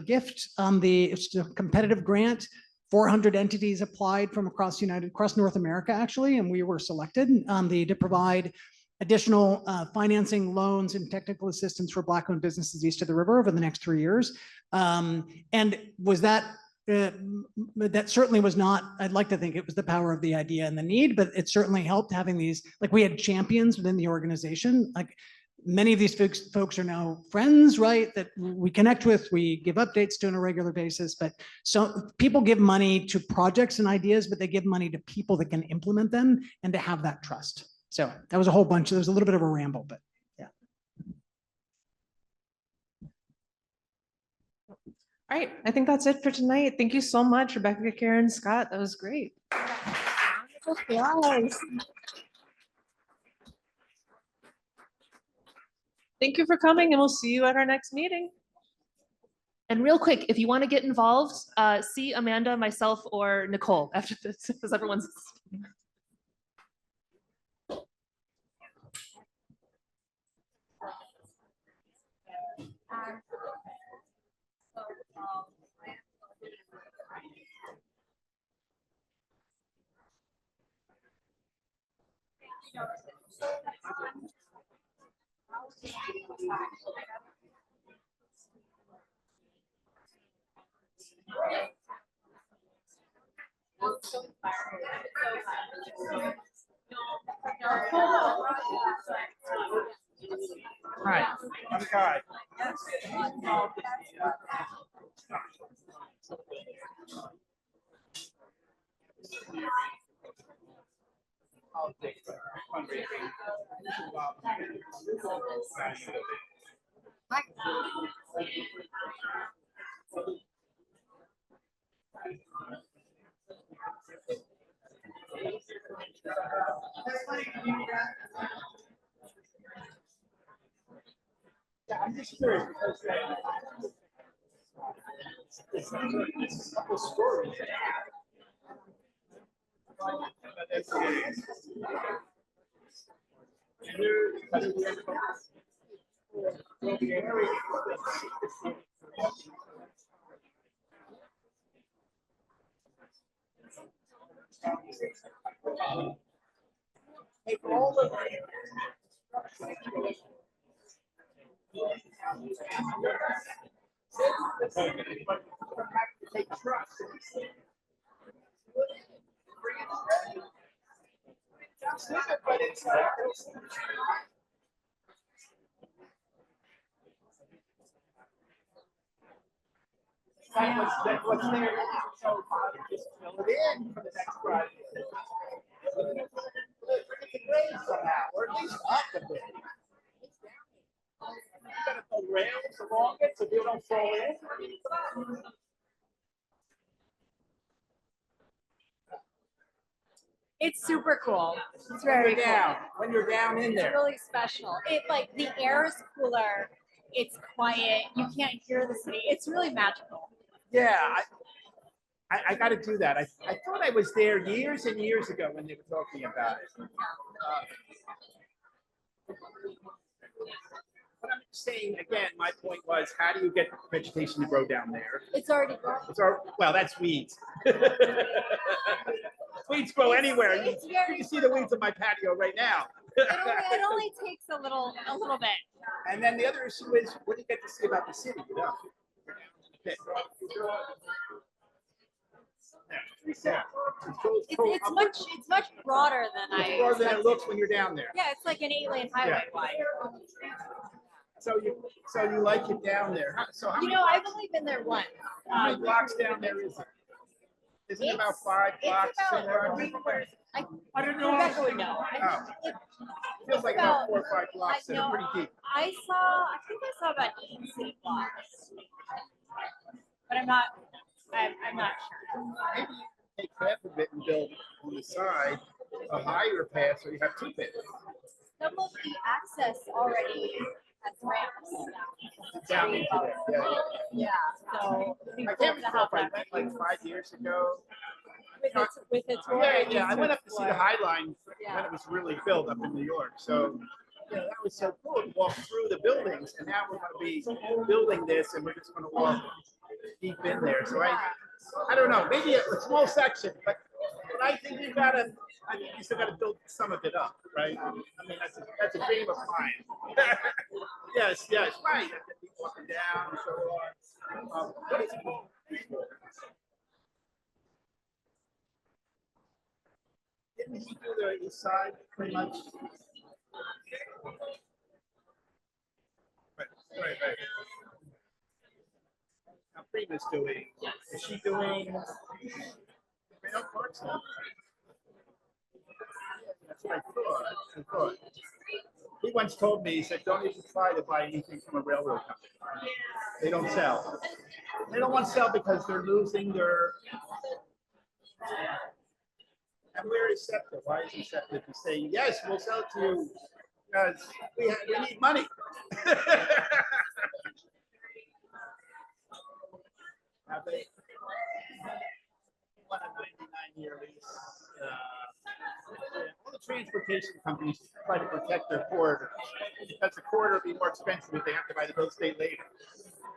gift. It's a competitive grant. 400 entities applied from across North America, actually, and we were selected to provide additional financing, loans, and technical assistance for Black-owned businesses east of the river over the next 3 years. And was that that certainly was not, I'd like to think it was the power of the idea and the need, but it certainly helped having these, like we had champions within the organization. Like many of these folks are now friends, right? That we connect with, we give updates to on a regular basis, but so people give money to projects and ideas, but they give money to people that can implement them and to have that trust. So that was a whole bunch, there was a little bit of a ramble, but yeah. All right, I think that's it for tonight. Thank you so much, Rebecca, Karen, Scott. That was great. Thank you for coming, and we'll see you at our next meeting. And real quick, if you want to get involved, see Amanda, myself, or Nicole after this, because everyone's. All right. Okay. Yeah, I'm just curious because it's a couple stories. but it's that's what's there. So just fill it in for the next project. Somehow, or at least up a bit. You gotta put rails along it so people don't fall in. It's super cool. It's very cool. When you're down in It's there. really special. It like the air is cooler. It's quiet. You can't hear the city. It's really magical. Yeah, I got to do that. I thought I was there years and years ago when they were talking about it. But I'm saying again, my point was, how do you get vegetation to grow down there? It's already growing. Well, that's weeds. Weeds grow anywhere. You can see the weeds on my patio right now. It only takes a little bit. And then the other issue is, what do you get to see about the city? You know? Yeah. It's much broader than It's broader than it looks when you're down there. Yeah, it's like an 8-lane highway wide. So you like it down there? So how many I've only been there once. How many blocks down there is it? Isn't it about 5 blocks? It's about 3/4. I don't know. Rebecca would know. Oh. Feels like about 4 or 5 blocks that are pretty deep. I think I saw about 8 city blocks, but I'm not sure. Maybe you take half of it and build on the side a higher path so you have 2 bits. Some of the access already has ramps. Down into there. Yeah. So I can't remember if I went like 5 years ago. with its Yeah. I went up to see the High Line when it was really built up in New York. So that was so cool to walk through the buildings. And now we're going to be building this, and we're just going to walk deep in there. So I don't know, maybe a small section, but I think you still got to build some of it up, right? I mean, that's a dream of mine. Yes, right. People up and down and so on. What is it? Didn't he do the east side pretty much? Right. Now Prima's doing, is she doing rail parks now? That's what I thought. He once told me, he said, don't even try to buy anything from a railroad company. They don't sell. They don't want to sell because they're losing their. And where is SEPTA? Why is SEPTA to say, yes, we'll sell it to you because we need money? Have they won a 99-year lease? All the transportation companies try to protect their corridor because the corridor will be more expensive if they have to buy the real estate later.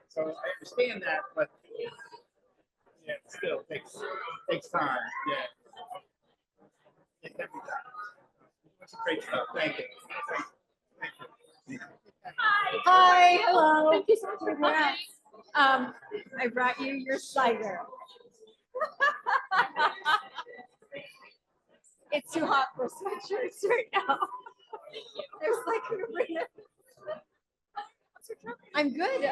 So I understand that, but it still takes time. Yeah. It can be done. That's great stuff. Thank you. Thank you. Hi, hello. Thank you so much for that. I brought you your cider. It's too hot for sweatshirts right now. There's like I'm good.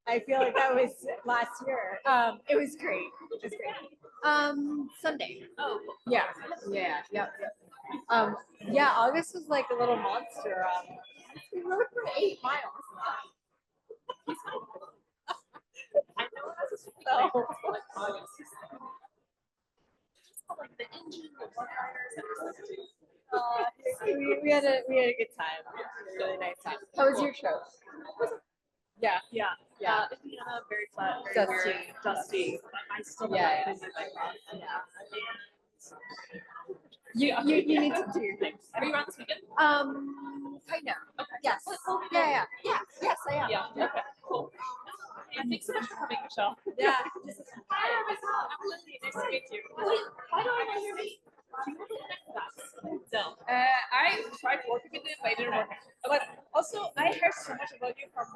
I feel like that was last year. It was great. Sunday. Oh, yeah. August was like a little monster. We rode for 8 miles. I know that's so. Like the engine, the we had a good time. Really nice time. How was your show? Yeah. Indiana, very flat, very dusty. I still You need to do your thing. Are you around this weekend? Kind of. Okay. Yes. Yeah. Yes, I am. Yeah. Okay. Cool. And thanks so much for coming, Michelle. Yeah. Hi, I'm Lily. Nice to meet you. Why do I know your name? Do you want to connect with us? No. I tried working with them, but it didn't work. But also, I heard so much about you from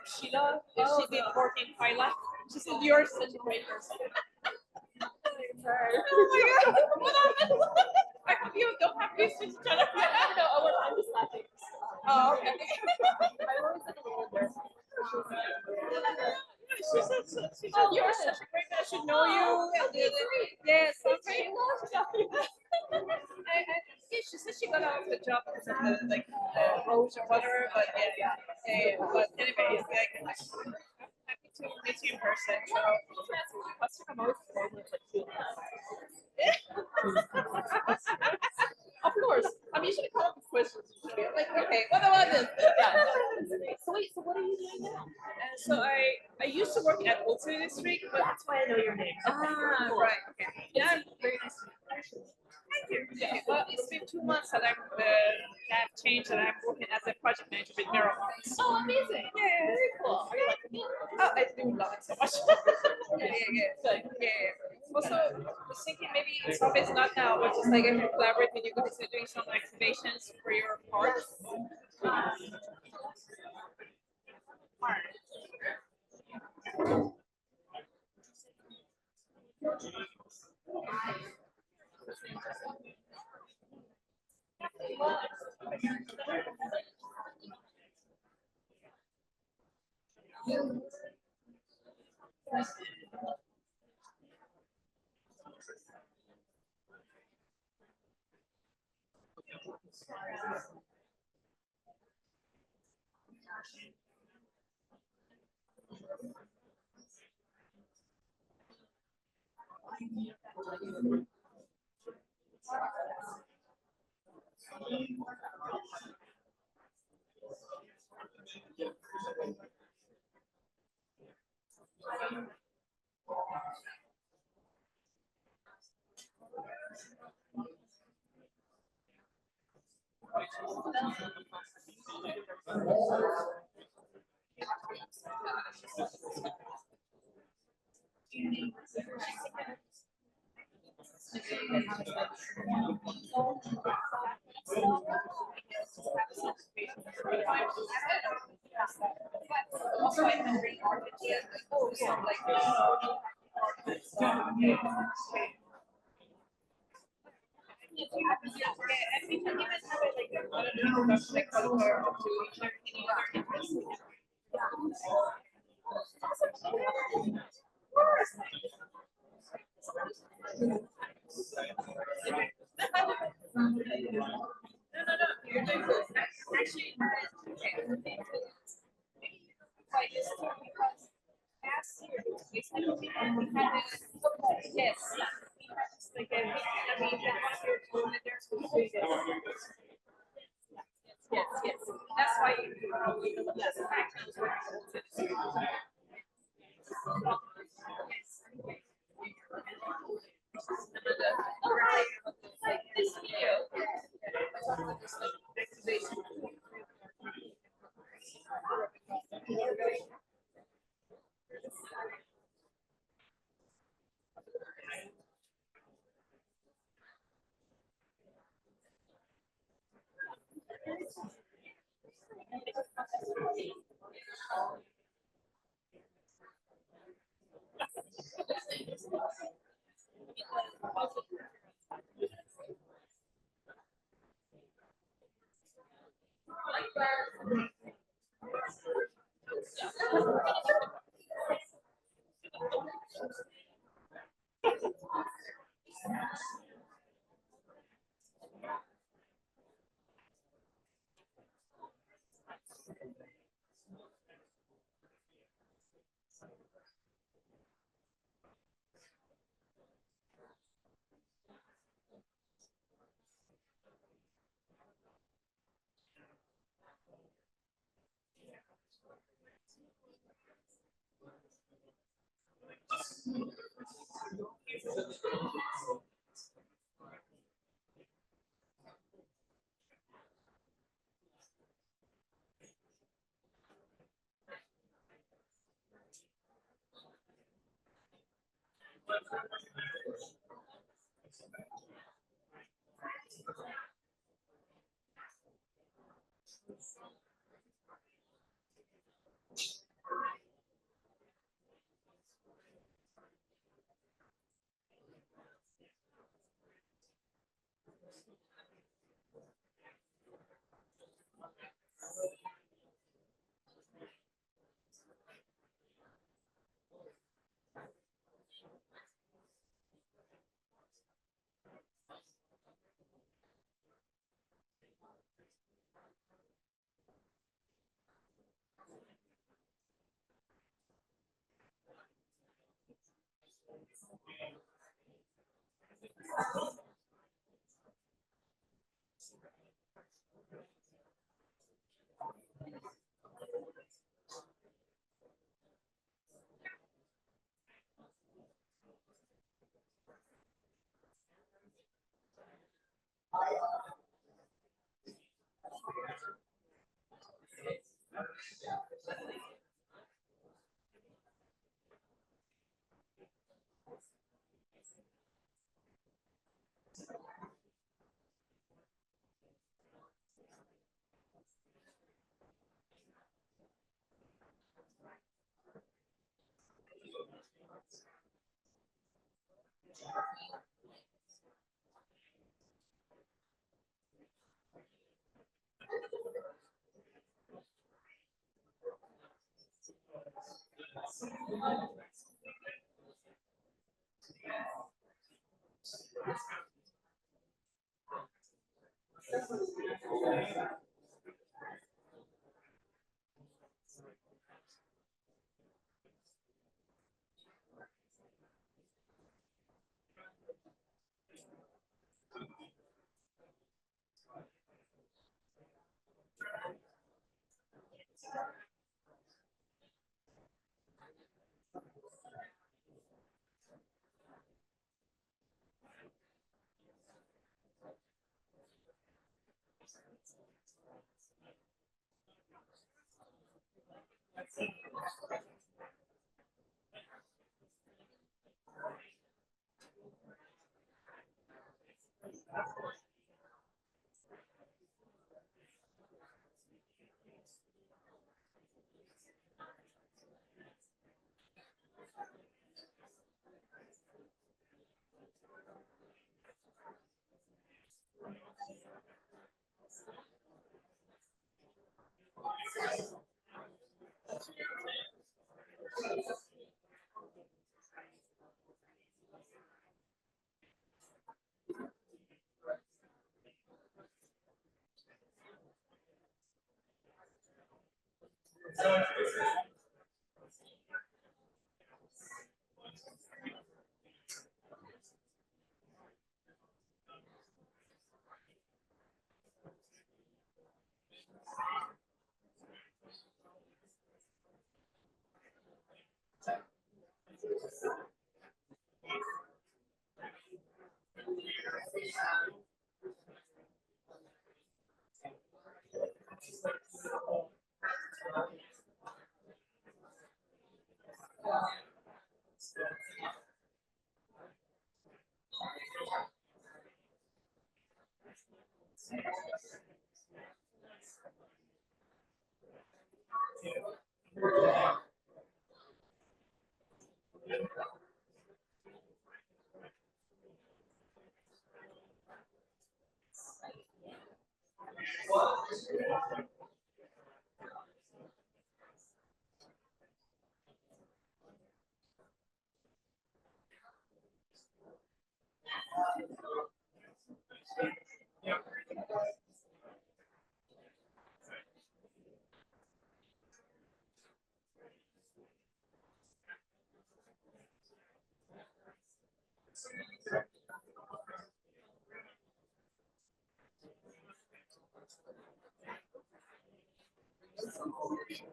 Sheila. She's been working in Thailand. She said you're such a great person. Sorry. Oh my god. What happened? I hope you don't have to switch each other. No, I'm just laughing. Oh, okay. My mom's like a little bit. She said you're such a great man. I should know you. Yes, okay. Yeah, she said she got out of the job because of the like roads or whatever, but yeah. But anyways, like happy to meet you in person. So let's talk about of course, I'm usually caught up with questions. Like, okay, what about this? Yeah. So wait, so what are you doing now? So I used to work at Old District, but that's why I know your name. Ah, right. Okay. Yeah, very nice to meet you. Thank you. Yeah, well, it's been 2 months that I've changed and I'm working as a project manager with Mirror. Oh, amazing. Yeah, very cool. Are you liking it? Oh, I do love it so much. Yeah. Also, I was thinking maybe it's always not now, but just like I can collaborate with you guys and doing some activations for your parts. You're doing good. Actually, like this because last year we had yes, like I mean that was your tool that there's yes. That's why you probably yes. Like this video.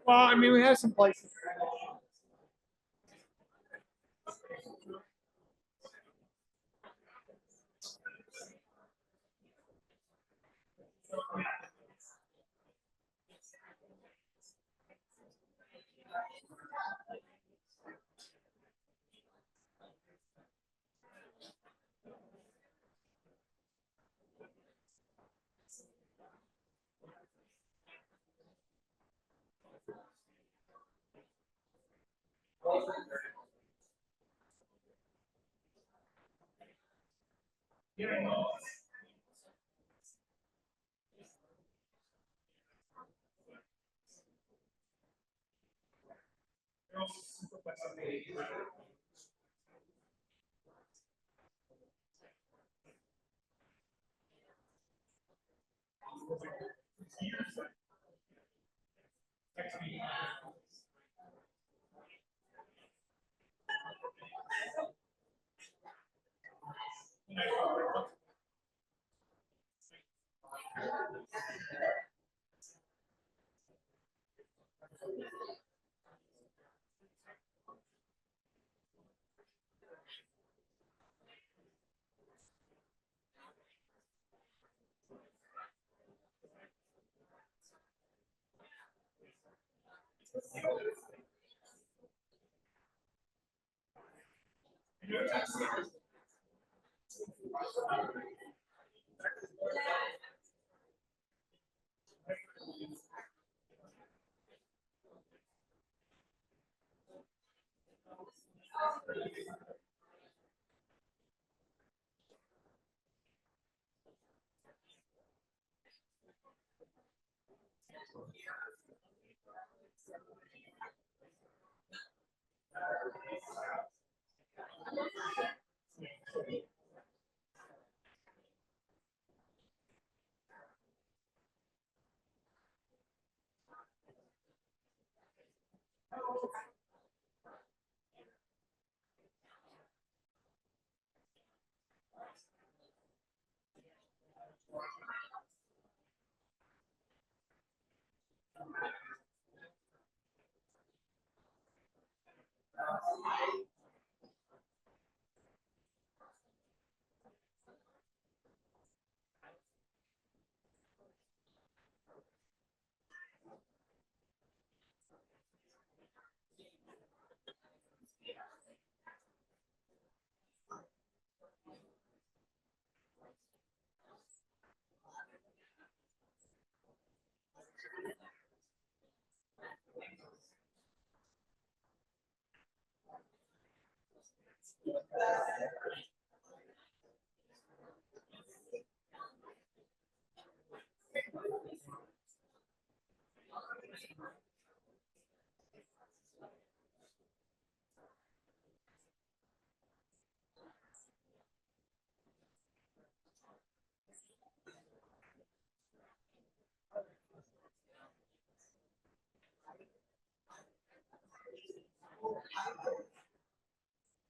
Well, I mean, we have some places.